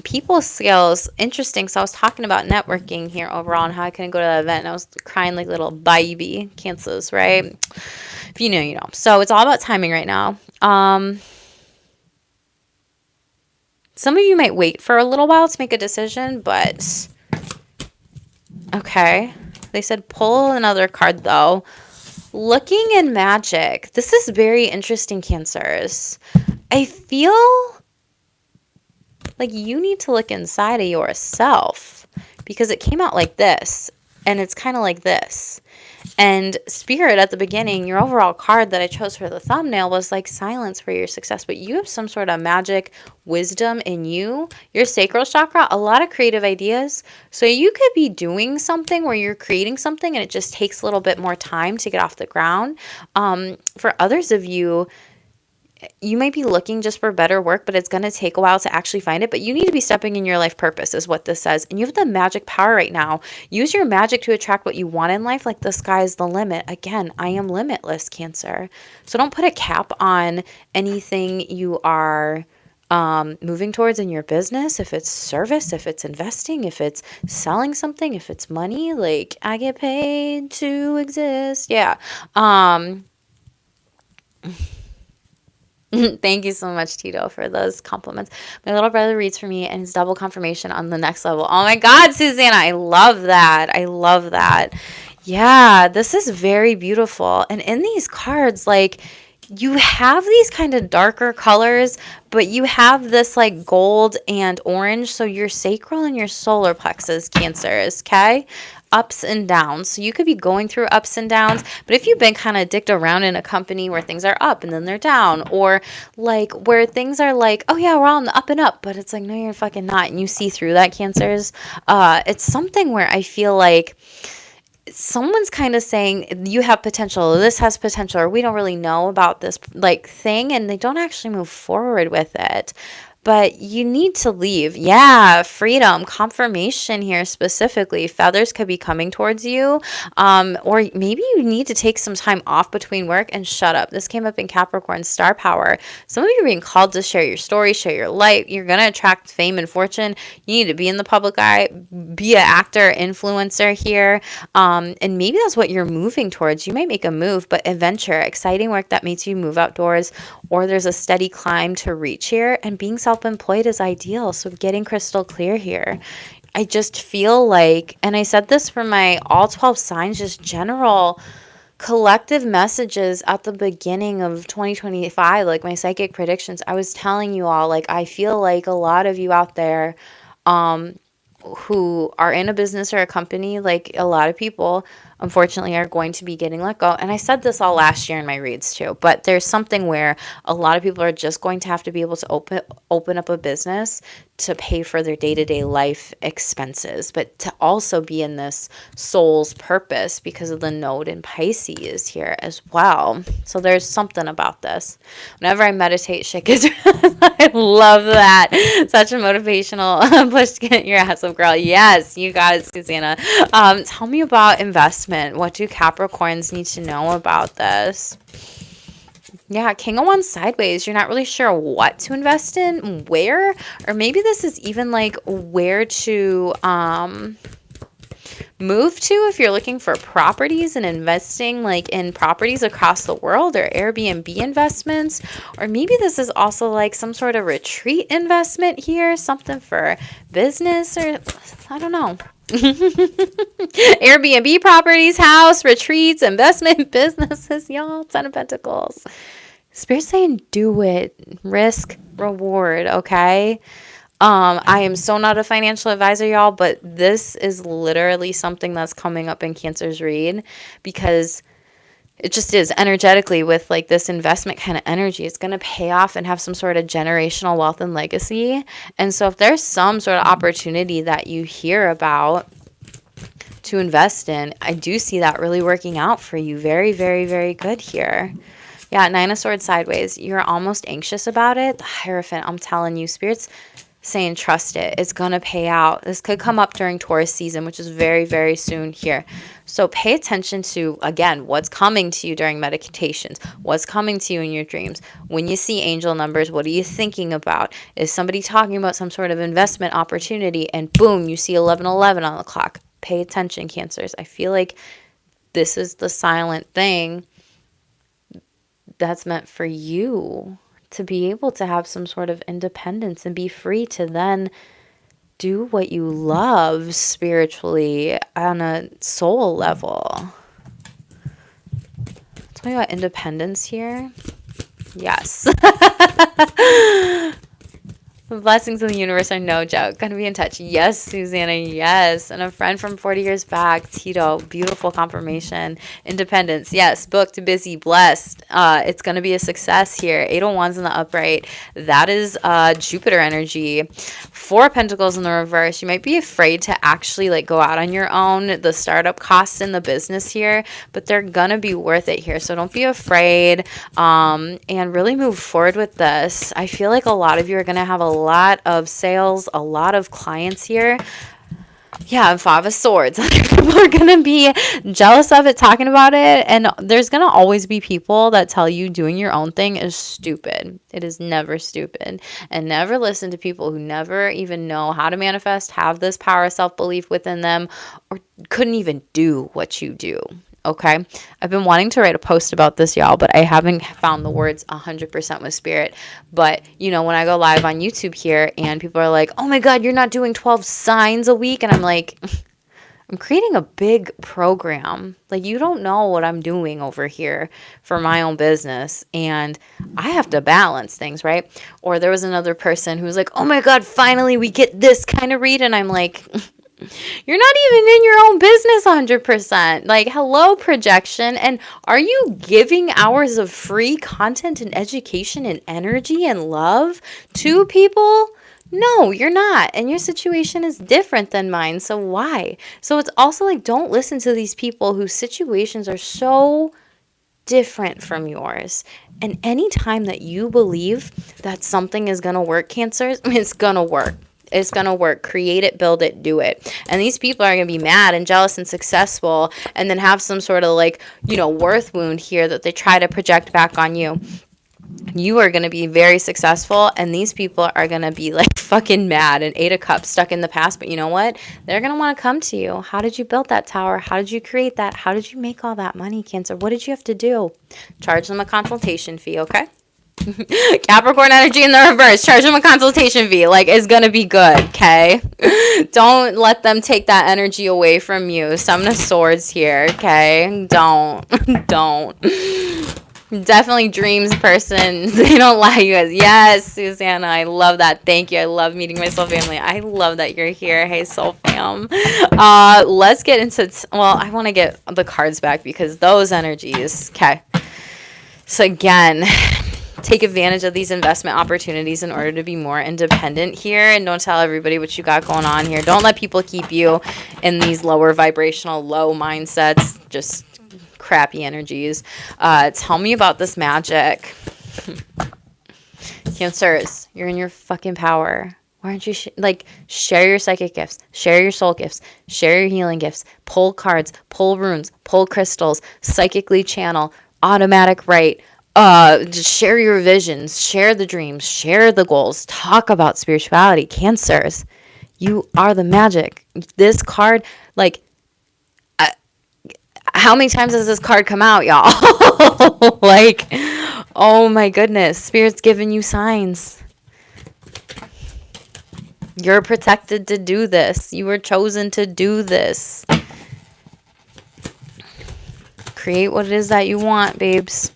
People skills, interesting. So I was talking about networking here overall and how I couldn't go to that event and I was crying like a little baby. Cancers, right? If you know, you know. So it's all about timing right now. Some of you might wait for a little while to make a decision, but okay. They said pull another card though. Looking in magic. This is very interesting, Cancers. I feel like you need to look inside of yourself because it came out like this and it's kind of like this. And Spirit at the beginning, your overall card that I chose for the thumbnail was like silence for your success, but you have some sort of magic wisdom in you, your sacral chakra, a lot of creative ideas. So you could be doing something where you're creating something and it just takes a little bit more time to get off the ground. For others of you, you might be looking just for better work, but it's going to take a while to actually find it. But you need to be stepping in your life purpose is what this says. And you have the magic power right now. Use your magic to attract what you want in life. Like the sky's the limit. Again, I am limitless, Cancer. So don't put a cap on anything you are moving towards in your business. If it's service, if it's investing, if it's selling something, if it's money, like I get paid to exist. Yeah. Thank you so much, Tito, for those compliments. My little brother reads for me and it's double confirmation on the next level. Oh my God, Susanna, I love that. I love that. Yeah, this is very beautiful. And in these cards, like you have these kind of darker colors, but you have this like gold and orange. So your sacral and your solar plexus, Cancers, okay? Ups and downs. So you could be going through ups and downs, but if you've been kind of dicked around in a company where things are up and then they're down, or like where things are like, oh yeah, we're all on the up and up, but it's like, no, you're fucking not. And you see through that, Cancers. It's something where I feel like someone's kind of saying you have potential, this has potential, or we don't really know about this like thing, and they don't actually move forward with it. But you need to leave. Yeah, freedom, confirmation here specifically. Feathers could be coming towards you. Or maybe you need to take some time off between work and shut up. This came up in Capricorn star power. Some of you are being called to share your story, share your life. You're going to attract fame and fortune. You need to be in the public eye, be an actor, influencer here. And maybe that's what you're moving towards. You might make a move, but adventure, exciting work that makes you move outdoors, or there's a steady climb to reach here, and being self-employed is ideal. So getting crystal clear here. I just feel like, and I said this for my all 12 signs, just general collective messages at the beginning of 2025, like my psychic predictions. I was telling you all, like, I feel like a lot of you out there, um, who are in a business or a company, like a lot of people, unfortunately, are going to be getting let go. And I said this all last year in my reads too, but there's something where a lot of people are just going to have to be able to open up a business to pay for their day-to-day life expenses, but to also be in this soul's purpose because of the node in Pisces here as well. So there's something about this. Whenever I meditate, shit gets I love that. Such a motivational push to get your ass up, girl. Yes, you got it, Susanna. Tell me about investment. What do Capricorns need to know about this? Yeah, King of Wands sideways. You're not really sure what to invest in, where, or maybe this is even like where to move to if you're looking for properties and investing like in properties across the world, or Airbnb investments, or maybe this is also like some sort of retreat investment here, something for business, or I don't know. Airbnb properties, house, retreats, investment, businesses, y'all. 10 of Pentacles. Spirit's saying do it. Risk, reward, okay? I am so not a financial advisor, y'all, but this is literally something that's coming up in Cancer's read, because it just is energetically with like this investment kind of energy. It's going to pay off and have some sort of generational wealth and legacy. And so if there's some sort of opportunity that you hear about to invest in, I do see that really working out for you. Very, very, very good here. Yeah, Nine of Swords sideways. You're almost anxious about it. The Hierophant, I'm telling you, Spirit's saying trust it. It's going to pay out. This could come up during Taurus season, which is very, very soon here. So pay attention to, again, what's coming to you during meditations, what's coming to you in your dreams. When you see angel numbers, what are you thinking about? Is somebody talking about some sort of investment opportunity, and boom, you see 11:11 on the clock? Pay attention, Cancers. I feel like this is the silent thing that's meant for you to be able to have some sort of independence and be free to then do what you love spiritually on a soul level. Tell me about independence here. Yes. The blessings of the universe are no joke. Gonna be in touch. Yes, Susanna, yes. And a friend from 40 years back, Tito, beautiful confirmation. Independence, yes. Booked, busy, blessed. It's gonna be a success here. 8 of Wands in the upright. That is Jupiter energy. 4 of Pentacles in the reverse. You might be afraid to actually like go out on your own. The startup costs in the business here, but they're gonna be worth it here. So don't be afraid, and really move forward with this. I feel like a lot of you are gonna have a lot of sales, a lot of clients here. Yeah, 5 of Swords. People are going to be jealous of it, talking about it. And there's going to always be people that tell you doing your own thing is stupid. It is never stupid. And never listen to people who never even know how to manifest, have this power of self-belief within them, or couldn't even do what you do. Okay, I've been wanting to write a post about this, y'all, but I haven't found the words 100% with Spirit. But, you know, when I go live on YouTube here and people are like, oh my God, you're not doing 12 signs a week. And I'm like, I'm creating a big program. Like, you don't know what I'm doing over here for my own business. And I have to balance things, right? Or there was another person who was like, oh my God, finally we get this kind of read. And I'm like, you're not even in your own business 100%. Like, hello, projection. And are you giving hours of free content and education and energy and love to people? No, you're not. And your situation is different than mine. So why? So it's also like, don't listen to these people whose situations are so different from yours. And anytime that you believe that something is going to work, Cancers, it's going to work. It's going to work. Create it, build it, do it. And these people are going to be mad and jealous and successful, and then have some sort of like, you know, worth wound here that they try to project back on you. You are going to be very successful, and these people are going to be like fucking mad and 8 of Cups stuck in the past. But you know what? They're going to want to come to you. How did you build that tower? How did you create that? How did you make all that money, Cancer? What did you have to do? Charge them a consultation fee, okay? Capricorn energy in the reverse. Charge them a consultation fee. Like, it's gonna be good, okay? Don't let them take that energy away from you. Seven of Swords here, okay? Don't. Don't. Definitely dreams person. They don't lie, you guys. Yes, Susanna, I love that. Thank you. I love meeting my soul family. I love that you're here. Hey, soul fam. Let's get into, well, I want to get the cards back because those energies, okay. So again, take advantage of these investment opportunities in order to be more independent here, and don't tell everybody what you got going on here. Don't let people keep you in these lower vibrational, low mindsets, just crappy energies. Tell me about this magic. Cancers, you're in your fucking power. Why aren't you share your psychic gifts, share your soul gifts, share your healing gifts, pull cards, pull runes, pull crystals, psychically channel, automatic write, just share your visions, share the dreams, share the goals, talk about spirituality. Cancers, you are the magic. This card, like, how many times has this card come out, y'all? Like, oh my goodness, Spirit's giving you signs. You're protected to do this. You were chosen to do this. Create what it is that you want, babes.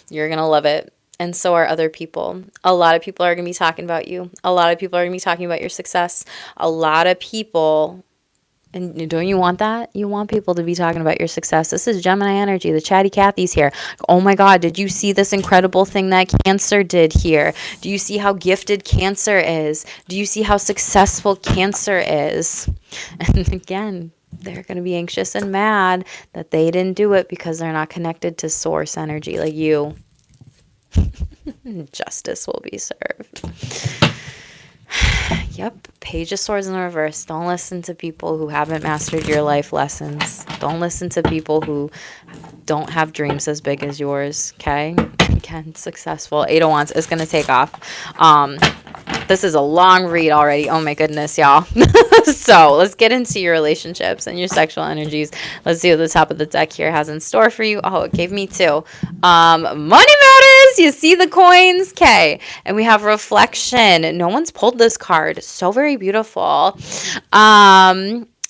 You're going to love it. And so are other people. A lot of people are going to be talking about you. A lot of people are going to be talking about your success. A lot of people, and don't you want that? You want people to be talking about your success. This is Gemini energy. The chatty Cathy's here. Oh my God, did you see this incredible thing that Cancer did here? Do you see how gifted Cancer is? Do you see how successful Cancer is? And again, they're going to be anxious and mad that they didn't do it because they're not connected to source energy like you. Justice will be served. Yep, Page of Swords in the reverse. Don't listen to people who haven't mastered your life lessons. Don't listen to people who don't have dreams as big as yours, okay? Again, successful. Eight of Wands is going to take off. This is a long read already. Oh my goodness, y'all. So let's get into your relationships and your sexual energies. Let's see what the top of the deck here has in store for you. Oh, it gave me two. Money matters. You see the coins? Okay. And we have reflection. No one's pulled this card. So very beautiful.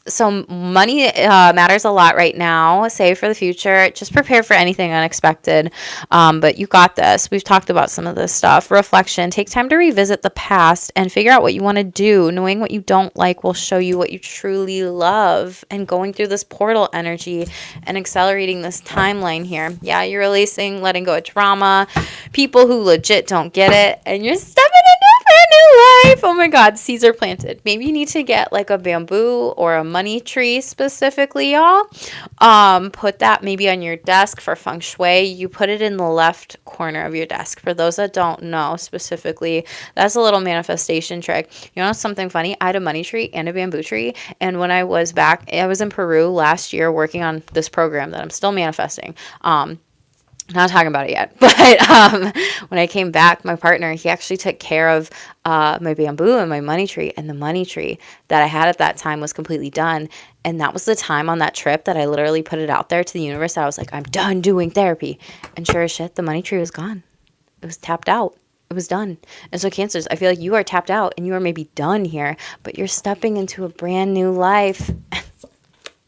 So money matters a lot right now. Save for the future. Just prepare for anything unexpected. But you got this. We've talked about some of this stuff. Reflection. Take time to revisit the past and figure out what you want to do. Knowing what you don't like will show you what you truly love. And going through this portal energy and accelerating this timeline here. Yeah, you're releasing, letting go of drama. People who legit don't get it. And you're stepping into a brand new life. Oh my God, seeds are planted. Maybe you need to get like a bamboo or a money tree specifically, y'all. Put that maybe on your desk for feng shui. You put it in the left corner of your desk. For those that don't know specifically, that's a little manifestation trick. You know something funny? I had a money tree and a bamboo tree, and when I was in Peru last year working on this program that I'm still manifesting. Not talking about it yet, but when I came back, my partner, he actually took care of my bamboo and my money tree, and the money tree that I had at that time was completely done. And that was the time on that trip that I literally put it out there to the universe. I was like, I'm done doing therapy. And sure as shit, the money tree was gone. It was tapped out. It was done. And so Cancers, I feel like you are tapped out and you are maybe done here, but you're stepping into a brand new life.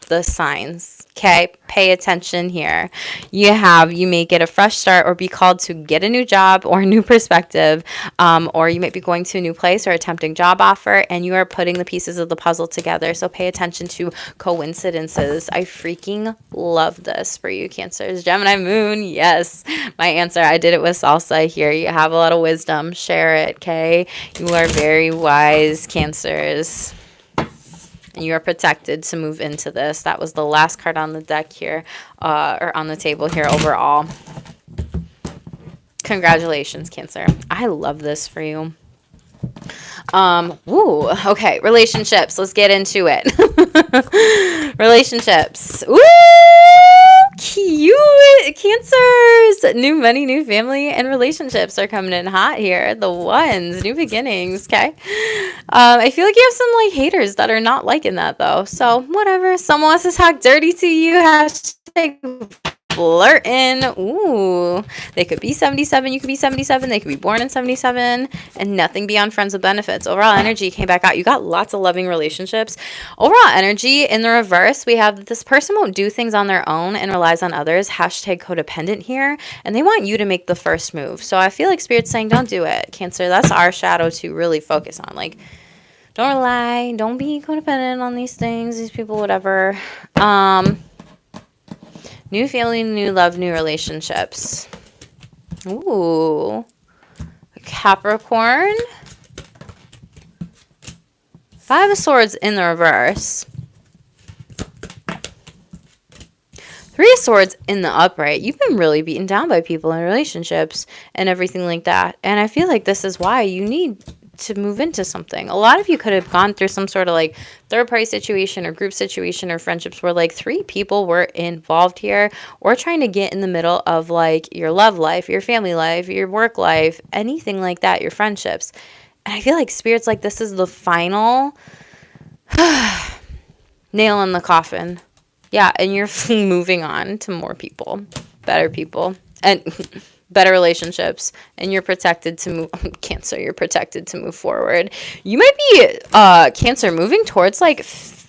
The signs, okay? Pay attention here. You may get a fresh start or be called to get a new job or a new perspective, or you might be going to a new place or attempting job offer, and you are putting the pieces of the puzzle together. So pay attention to coincidences. I freaking love this for you, Cancers. Gemini moon, yes. My answer, I did it with salsa here. You have a lot of wisdom. Share it, okay? You are very wise, Cancers. And you are protected to move into this. That was the last card on the deck here, or on the table here overall. Congratulations, Cancer. I love this for you. Okay, relationships. Let's get into it. Relationships. Ooh, cute. Cancers. New money, new family, and relationships are coming in hot here. The ones, new beginnings, okay? I feel like you have some like haters that are not liking that though. So whatever. Someone wants to talk dirty to you. Hashtag flirting. Ooh, they could be 77. You could be 77. They could be born in 77, and nothing beyond friends with benefits. Overall energy came back out. You got lots of loving relationships. Overall energy in the reverse, we have that this person won't do things on their own and relies on others. Hashtag codependent here. And they want you to make the first move. So I feel like Spirit's saying, don't do it, Cancer. That's our shadow to really focus on. Like, don't rely, don't be codependent on these things, these people, whatever. New family, new love, new relationships. Ooh. Capricorn. Five of Swords in the reverse. Three of Swords in the upright. You've been really beaten down by people in relationships and everything like that. And I feel like this is why you need to move into something. A lot of you could have gone through some sort of like third party situation or group situation or friendships where like three people were involved here, or trying to get in the middle of like your love life, your family life, your work life, anything like that, your friendships. And I feel like Spirit's like, this is the final nail in the coffin. Yeah, and you're moving on to more people, better people, and better relationships, and you're protected to move. Cancer, you're protected to move forward. You might be Cancer, moving towards like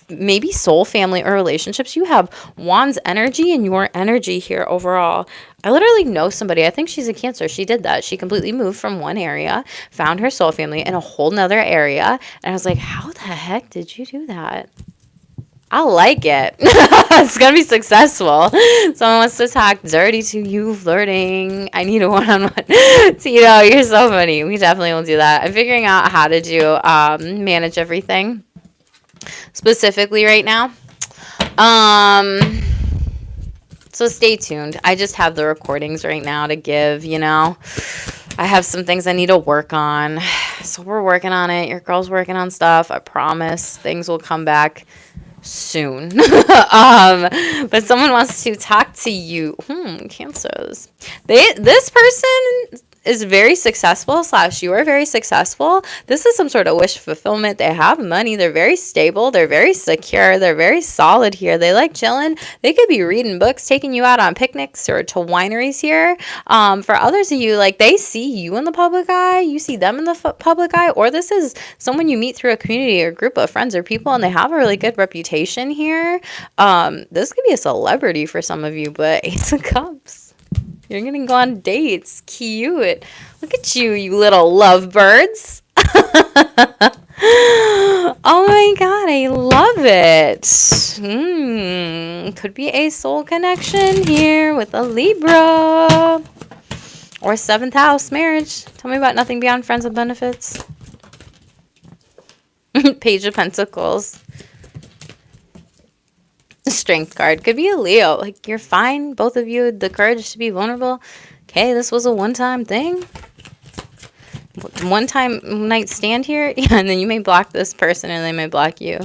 maybe soul family or relationships. You have Wands energy and your energy here overall. I literally know somebody, I think she's a Cancer. She did that. She completely moved from one area, found her soul family in a whole nother area, and I was like, how the heck did you do that? I like it. It's going to be successful. Someone wants to talk dirty to you, flirting. I need a one-on-one. Tito, you're so funny. We definitely will do that. I'm figuring out how to do manage everything specifically right now. So stay tuned. I just have the recordings right now to give, you know. I have some things I need to work on. So we're working on it. Your girl's working on stuff. I promise things will come back soon. But someone wants to talk to you. Cancers. This person is very successful / you are very successful. This is some sort of wish fulfillment. They have money. They're very stable. They're very secure. They're very solid here. They like chilling. They could be reading books, taking you out on picnics or to wineries here. For others of you, like they see you in the public eye. You see them in the public eye. Or this is someone you meet through a community or group of friends or people, and they have a really good reputation here. This could be a celebrity for some of you, but Ace of Cups. You're going to go on dates. Cute. Look at you, you little lovebirds. Oh my God, I love it. Could be a soul connection here with a Libra. Or 7th house marriage. Tell me about nothing beyond friends with benefits. Page of Pentacles. Strength card. Could be a Leo. Like, you're fine. Both of you, the courage to be vulnerable. Okay, this was a one-time thing. One-time night stand here. Yeah, and then you may block this person and they may block you.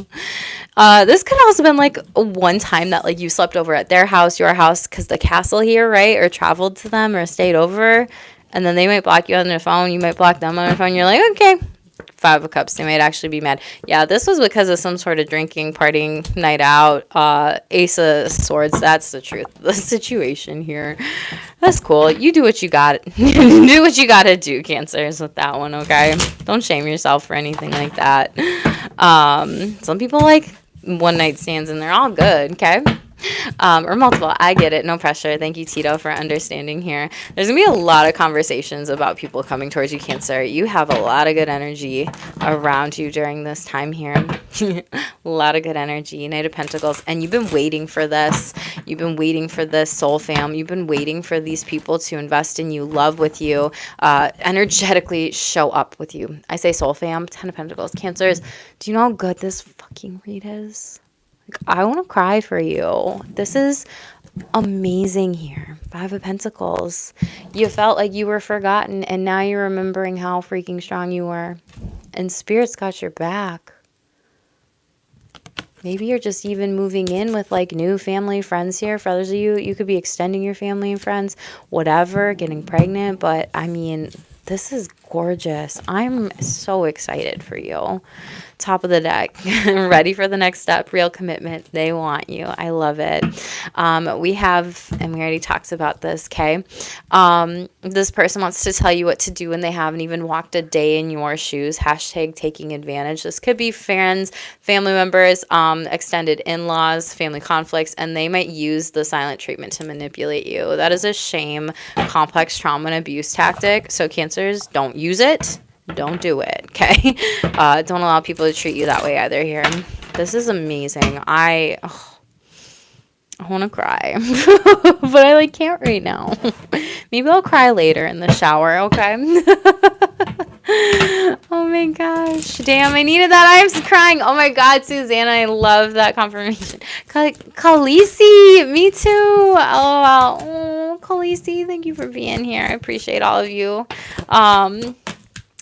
This could also been like a one time that like you slept over at their house, your house, because the castle here, right? Or traveled to them or stayed over. And then they might block you on their phone. You might block them on their phone. You're like, okay. 5 of Cups, they might actually be mad. Yeah, this was because of some sort of drinking, partying, night out. Ace of Swords, that's the truth. The situation here. That's cool. You do what you got. Do what you got to do, Cancers, with that one, okay? Don't shame yourself for anything like that. Some people like one night stands and they're all good, okay? Or multiple. I get it. No pressure. Thank you, Tito, for understanding here. There's going to be a lot of conversations about people coming towards you, Cancer. You have a lot of good energy around you during this time here. A lot of good energy. Knight of Pentacles. And you've been waiting for this. You've been waiting for this soul fam. You've been waiting for these people to invest in you, love with you, energetically show up with you. I say soul fam, 10 of Pentacles. Cancers, do you know how good this fucking read is? Like, I want to cry for you. This is amazing here. 5 of Pentacles. You felt like you were forgotten, and now you're remembering how freaking strong you were. And Spirit's got your back. Maybe you're just even moving in with like new family, friends here. For others of you, you could be extending your family and friends, whatever, getting pregnant. But I mean, this is gorgeous. I'm so excited for you. Top of the deck, ready for the next step, real commitment. They want you. I love it. We have, and we already talked about this, okay? This person wants to tell you what to do when they haven't even walked a day in your shoes. Hashtag taking advantage. This could be friends, family members, extended in-laws, family conflicts, and they might use the silent treatment to manipulate you. That is a shame, complex trauma and abuse tactic. So Cancers, don't use it. Don't do it, okay? Don't allow people to treat you that way either here. This is amazing. I want to cry, but I can't right now. Maybe I'll cry later in the shower, okay? Oh my gosh. Damn, I needed that. I'm crying. Oh my God, Susanna, I love that confirmation. Khaleesi, me too. Oh, wow. Oh, Khaleesi, thank you for being here. I appreciate all of you.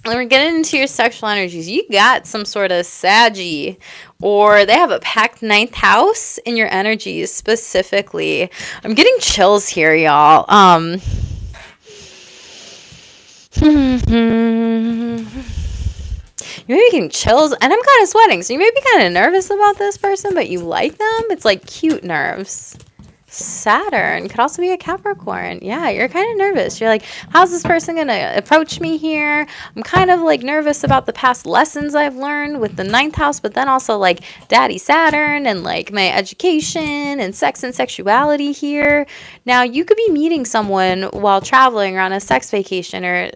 And we're getting into your sexual energies. You got some sort of Saggy, or they have a packed ninth house in your energies specifically. I'm getting chills here, y'all. You may be getting chills, and I'm kind of sweating. So you may be kind of nervous about this person, but you like them. It's like cute nerves. Saturn could also be a Capricorn. Yeah, you're kind of nervous. You're like, how's this person going to approach me here? I'm kind of nervous about the past lessons I've learned with the ninth house, but then also Daddy Saturn and my education and sex and sexuality here. Now, you could be meeting someone while traveling or on a sex vacation or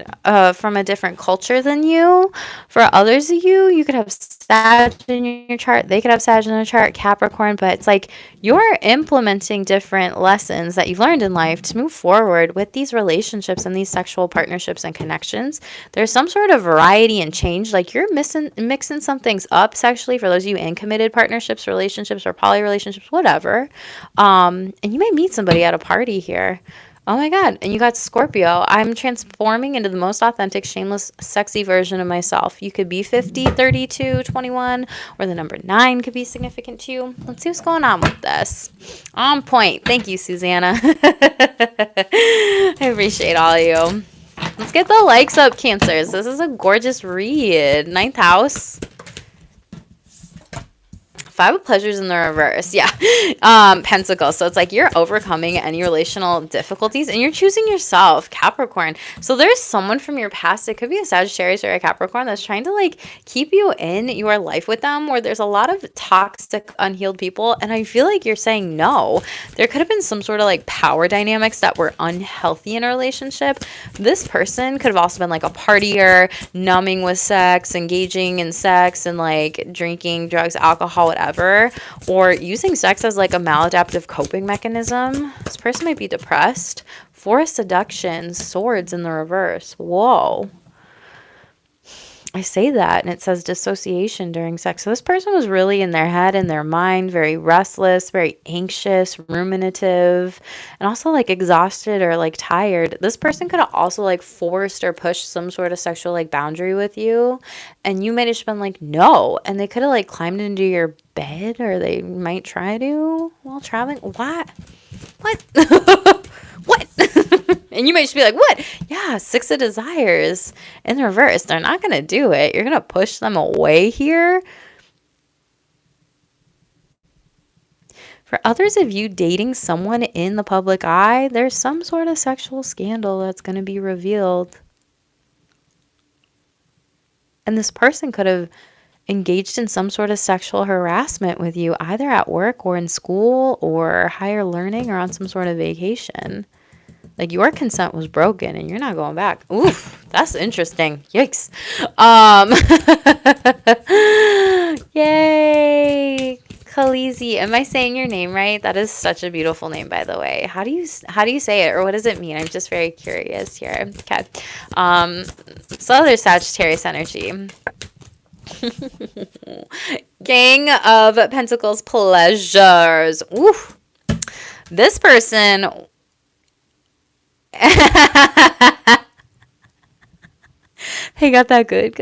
from a different culture than you. For others of you, you could have Sag in your chart. They could have Sag in their chart, Capricorn, but it's you're implementing different lessons that you've learned in life to move forward with these relationships and these sexual partnerships and connections. There's some sort of variety and change. You're mixing some things up sexually for those of you in committed partnerships, relationships, or poly relationships, whatever. And you might meet somebody at a party here. Oh my God. And you got Scorpio. I'm transforming into the most authentic, shameless, sexy version of myself. You could be 50, 32, 21, or the number 9 could be significant to you. Let's see what's going on with this. On point. Thank you, Susanna. I appreciate all of you. Let's get the likes up, Cancers. This is a gorgeous read. Ninth house. 5 of Pleasures in the reverse. Yeah. Pentacles. So it's you're overcoming any relational difficulties and you're choosing yourself, Capricorn. So there's someone from your past. It could be a Sagittarius or a Capricorn that's trying to keep you in your life with them, where there's a lot of toxic, unhealed people. And I feel you're saying no. There could have been some sort of power dynamics that were unhealthy in a relationship. This person could have also been a partier, numbing with sex, engaging in sex, and drinking, drugs, alcohol, whatever. Or using sex as a maladaptive coping mechanism. This person might be depressed. 4 of Seduction, Swords in the reverse. Whoa. I say that and it says dissociation during sex. So this person was really in their head and their mind, very restless, very anxious, ruminative, and also exhausted or tired. This person could have also forced or pushed some sort of sexual boundary with you, and you might have just been no, and they could have climbed into your bed, or they might try to while traveling. What? What? And you might just be what? Yeah, 6 of Desires in reverse. They're not going to do it. You're going to push them away here. For others of you dating someone in the public eye, there's some sort of sexual scandal that's going to be revealed. And this person could have engaged in some sort of sexual harassment with you, either at work or in school or higher learning or on some sort of vacation. Your consent was broken and you're not going back. Oof, that's interesting. Yikes. Yay. Khaleesi. Am I saying your name right? That is such a beautiful name, by the way. How do you say it, or what does it mean? I'm just very curious here. Okay. So there's Sagittarius energy. King of Pentacles, Pleasures. Oof. This person... They got that good.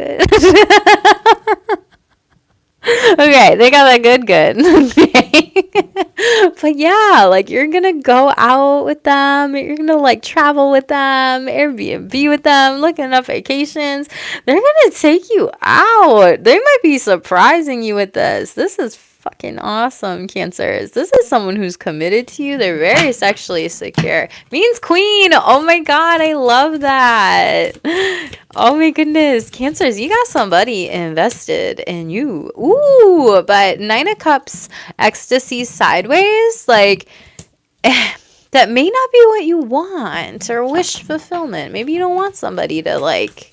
Okay, they got that good. Okay. But yeah, like you're gonna go out with them, you're gonna like travel with them, Airbnb with them, looking up vacations. They're gonna take you out. They might be surprising you with this. This is fucking awesome, Cancers. This is someone who's committed to you. They're very sexually secure. Means queen. Oh my god, I love that. Oh my goodness, Cancers, you got somebody invested in you. Ooh, but Nine of Cups, ecstasy sideways, like that may not be what you want or wish fulfillment. Maybe you don't want somebody to like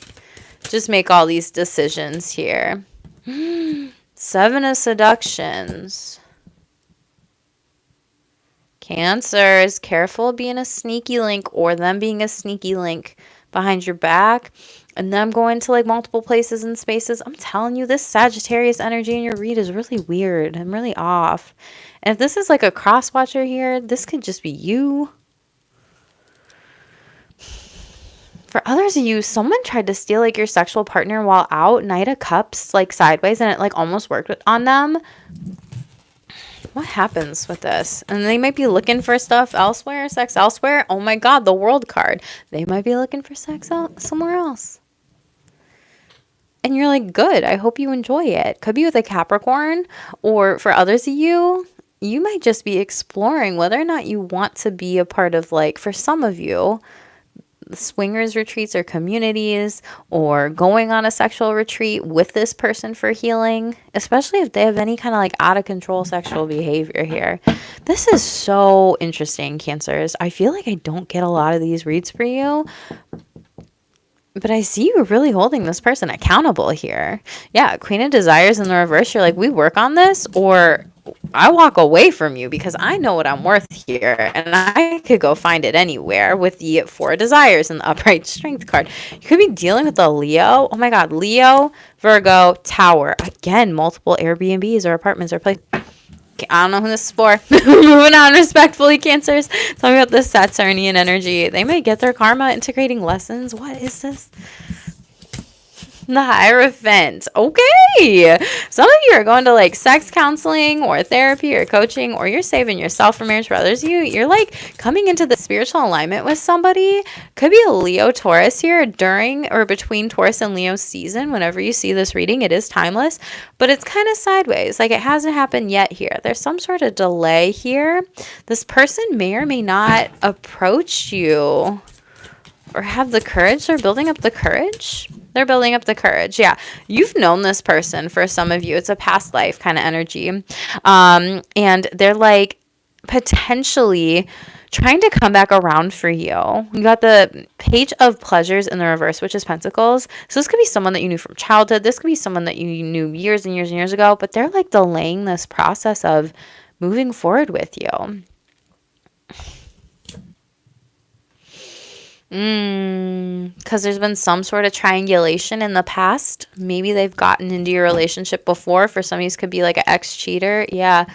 just make all these decisions here. Seven of Seductions. Cancers, careful being a sneaky link or them being a sneaky link behind your back and them going to like multiple places and spaces. I'm telling you, this Sagittarius energy in your read is really weird and really off. And if this is like a cross watcher here, this could just be you. For others of you, someone tried to steal like your sexual partner while out, Knight of Cups, like sideways, and it like almost worked on them. What happens with this? And they might be looking for stuff elsewhere, sex elsewhere. Oh my god, the World card. They might be looking for sex somewhere else. And you're like, good, I hope you enjoy it. Could be with a Capricorn, or for others of you, you might just be exploring whether or not you want to be a part of, like, for some of you, swingers retreats or communities, or going on a sexual retreat with this person for healing, especially if they have any kind of like out of control sexual behavior here. This is so interesting, Cancers. I feel like I don't get a lot of these reads for you, but I see you really holding this person accountable here. Yeah, Queen of Desires in the reverse. You're like, we work on this, or I walk away from you because I know what I'm worth here, and I could go find it anywhere with the Four of Desires and the upright strength card. You could be dealing with a Leo. Oh my God, Leo, Virgo, Tower. Again, multiple Airbnbs or apartments or places. I don't know who this is for. Moving on respectfully, Cancers. Tell me about this Saturnian energy. They may get their karma integrating lessons. What is this? The Hierophant. Okay. Some of you are going to like sex counseling or therapy or coaching, or you're saving yourself for marriage. For others, you're like coming into the spiritual alignment with somebody. Could be a Leo Taurus here during or between Taurus and Leo season. Whenever you see this reading, it is timeless, but it's kind of sideways. Like it hasn't happened yet here. There's some sort of delay here. This person may or may not approach you or have the courage. They're building up the courage. They're building up the courage. Yeah. You've known this person for some of you. It's a past life kind of energy. And they're like potentially trying to come back around for you. You got the Page of Pleasures in the reverse, which is Pentacles. So this could be someone that you knew from childhood. This could be someone that you knew years and years and years ago, but they're like delaying this process of moving forward with you. Because there's been some sort of triangulation in the past. Maybe they've gotten into your relationship before. For some of you, this could be like an ex-cheater. Yeah.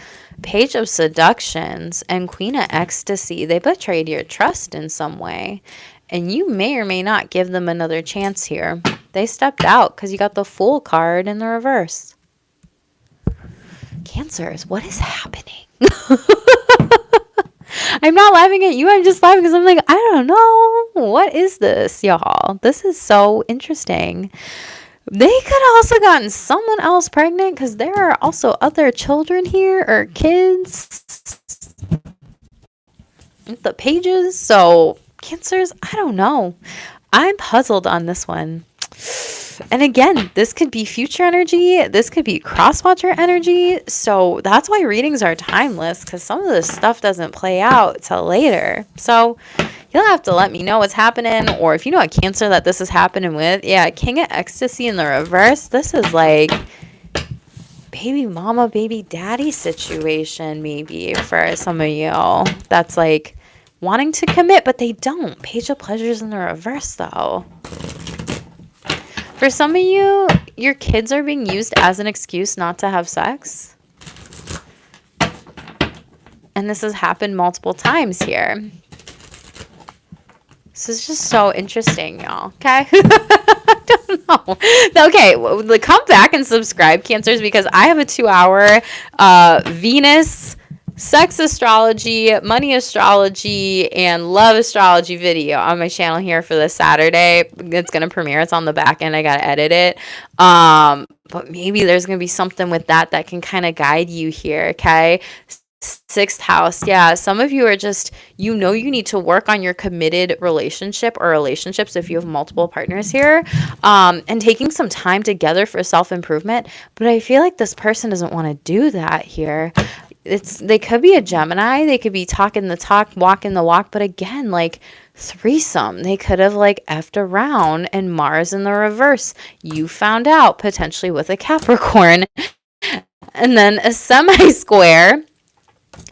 Page of Seductions and Queen of Ecstasy. They betrayed your trust in some way. And you may or may not give them another chance here. They stepped out because you got the Fool card in the reverse. Cancers, what is happening? I'm not laughing at you. I'm just laughing because I'm like, I don't know. What is this, y'all? This is so interesting. They could have also gotten someone else pregnant because there are also other children here or kids. The pages. So, Cancers, I don't know. I'm puzzled on this one. And again, this could be future energy. This could be cross-watcher energy. So that's why readings are timeless, because some of this stuff doesn't play out till later. So you'll have to let me know what's happening. Or if you know a Cancer that this is happening with. Yeah, King of Ecstasy in the reverse. This is like baby mama, baby daddy situation maybe for some of you. That's like wanting to commit, but they don't. Page of Pleasures in the reverse though. For some of you, your kids are being used as an excuse not to have sex. And this has happened multiple times here. This is just so interesting, y'all. Okay? I don't know. Okay, come back and subscribe, Cancers, because I have a 2-hour Venus sex astrology, money astrology, and love astrology video on my channel here for this Saturday. It's going to premiere. It's on the back end. I got to edit it. But maybe there's going to be something with that can kind of guide you here, okay? Sixth house. Yeah, some of you are just, you need to work on your committed relationship or relationships if you have multiple partners here, and taking some time together for self-improvement. But I feel like this person doesn't want to do that here. They could be a Gemini. They could be talking the talk, walking the walk. But again, like threesome, they could have like effed around, and Mars in the reverse. You found out potentially with a Capricorn, and then a semi-square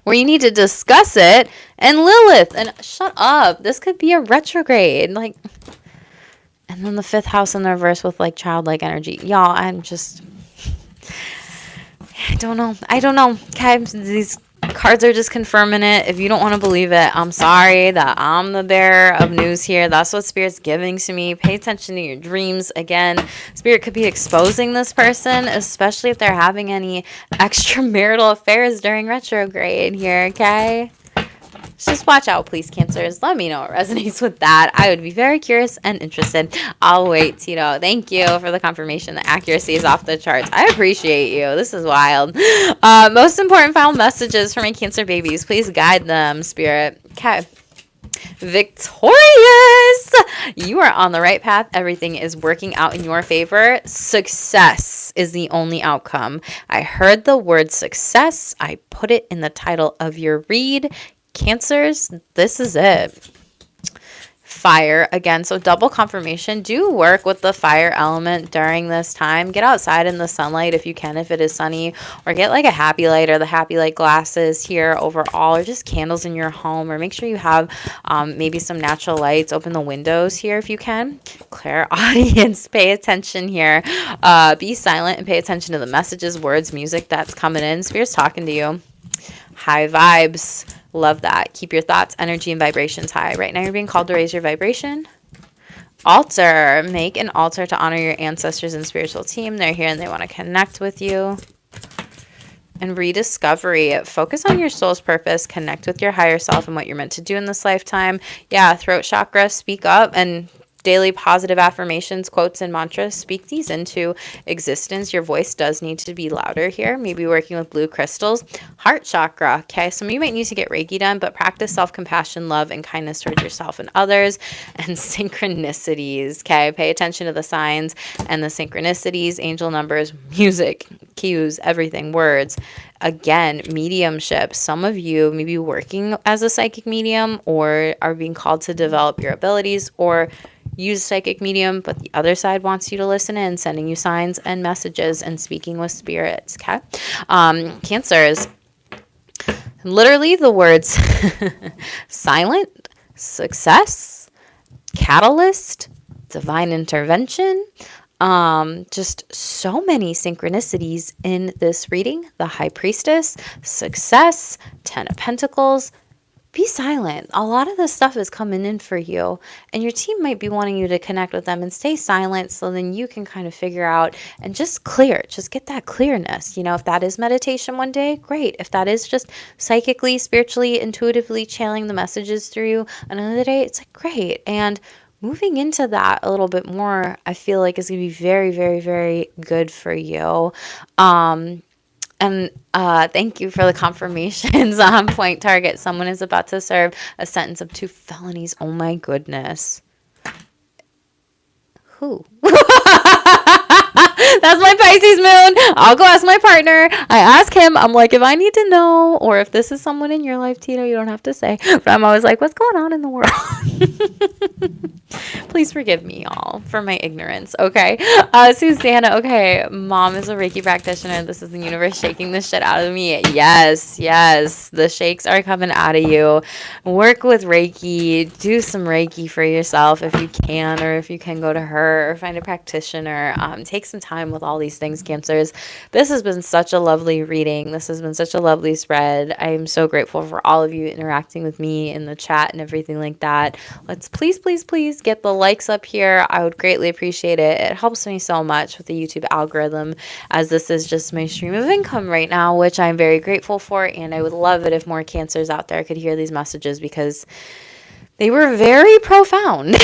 where you need to discuss it, and Lilith. And shut up. This could be a retrograde. Like, and then the fifth house in the reverse with like childlike energy. Y'all, I don't know. Okay, these cards are just confirming it. If you don't want to believe it, I'm sorry that I'm the bearer of news here. That's what Spirit's giving to me. Pay attention to your dreams. Again, Spirit could be exposing this person, especially if they're having any extramarital affairs during retrograde here, okay? Just watch out, please, Cancers. Let me know what resonates with that. I would be very curious and interested. I'll wait, Tito. Thank you for the confirmation. The accuracy is off the charts. I appreciate you. This is wild. Most important final messages for my Cancer babies. Please guide them, Spirit. Okay. Victorious! You are on the right path. Everything is working out in your favor. Success is the only outcome. I heard the word success. I put it in the title of your read. Cancers, this is it. Fire again, so double confirmation. Do work with the fire element during this time. Get outside in the sunlight if you can, if it is sunny, or get like a happy light or the happy light glasses here overall, or just candles in your home, or make sure you have maybe some natural lights. Open the windows here if you can. Clairaudience, pay attention here. Be silent and pay attention to the messages, words, music that's coming in. Spirit's talking to you. High vibes. Love that. Keep your thoughts, energy, and vibrations high. Right now you're being called to raise your vibration. Altar. Make an altar to honor your ancestors and spiritual team. They're here and they want to connect with you. And rediscovery. Focus on your soul's purpose. Connect with your higher self and what you're meant to do in this lifetime. Yeah, throat chakra. Speak up and daily positive affirmations, quotes, and mantras. Speak these into existence. Your voice does need to be louder here. Maybe working with blue crystals. Heart chakra. Okay, some of you might need to get Reiki done, but practice self-compassion, love, and kindness towards yourself and others. And synchronicities. Okay, pay attention to the signs and the synchronicities, angel numbers, music, cues, everything, words. Again, mediumship. Some of you may be working as a psychic medium or are being called to develop your abilities or use psychic medium, but the other side wants you to listen in, sending you signs and messages and speaking with spirits. Okay. Cancers. Literally the words silent, success, catalyst, divine intervention. Just so many synchronicities in this reading. The High Priestess, success, 10 of Pentacles. Be silent. A lot of this stuff is coming in for you, and your team might be wanting you to connect with them and stay silent so then you can kind of figure out and just get that clearness. You know, if that is meditation one day, great. If that is just psychically, spiritually, intuitively channeling the messages through you another day, it's like great. And moving into that a little bit more, I feel like is going to be very, very, very good for you. And thank you for the confirmations on point target. Someone is about to serve a sentence of 2 felonies. Oh my goodness. Who? That's my Pisces moon. I'll go ask my partner. I ask him. I'm like, if I need to know, or if this is someone in your life, Tito, you don't have to say. But I'm always like, what's going on in the world? Please forgive me, y'all, for my ignorance. Okay. Susanna. Okay. Mom is a Reiki practitioner. This is the universe shaking the shit out of me. Yes. Yes. The shakes are coming out of you. Work with Reiki. Do some Reiki for yourself if you can, or if you can go to her or find a practitioner. Take some time with all these things, Cancers. This has been such a lovely reading. This has been such a lovely spread. I'm so grateful for all of you interacting with me in the chat and everything like that. Let's please, please, please get the likes up here. I would greatly appreciate it. It helps me so much with the YouTube algorithm, as this is just my stream of income right now, which I'm very grateful for. And I would love it if more Cancers out there could hear these messages, because they were very profound.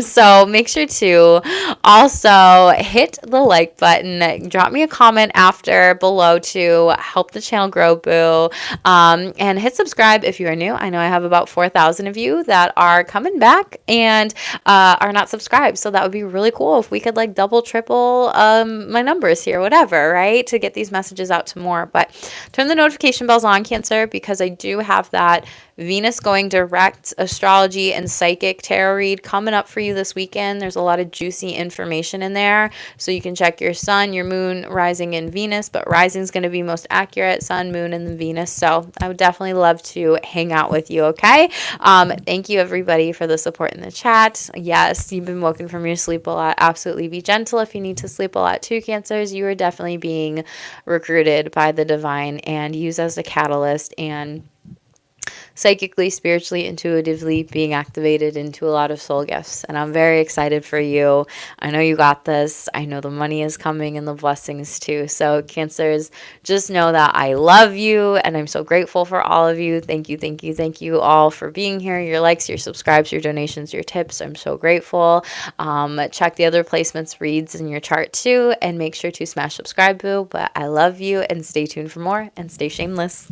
So make sure to also hit the like button. Drop me a comment after below to help the channel grow, boo. And hit subscribe if you are new. I know I have about 4,000 of you that are coming back and are not subscribed. So that would be really cool if we could like double, triple my numbers here, whatever, right? To get these messages out to more. But turn the notification bells on, Cancer, because I do have that Venus going direct astrology and psychic tarot read coming up for you this weekend. There's a lot of juicy information in there. So you can check your sun, your moon, rising in Venus, but rising is going to be most accurate, sun, moon, and then Venus. So I would definitely love to hang out with you, okay? Thank you, everybody, for the support in the chat. Yes, you've been woken from your sleep a lot. Absolutely be gentle if you need to sleep a lot too, Cancers. You are definitely being recruited by the divine and used as a catalyst and psychically, spiritually, intuitively being activated into a lot of soul gifts. And I'm very excited for you. I know you got this. I know the money is coming and the blessings too. So Cancers, just know that I love you and I'm so grateful for all of you. Thank you, thank you, thank you all for being here. Your likes, your subscribes, your donations, your tips. I'm so grateful. Check the other placements, reads in your chart too, and make sure to smash subscribe, boo. But I love you and stay tuned for more and stay shameless.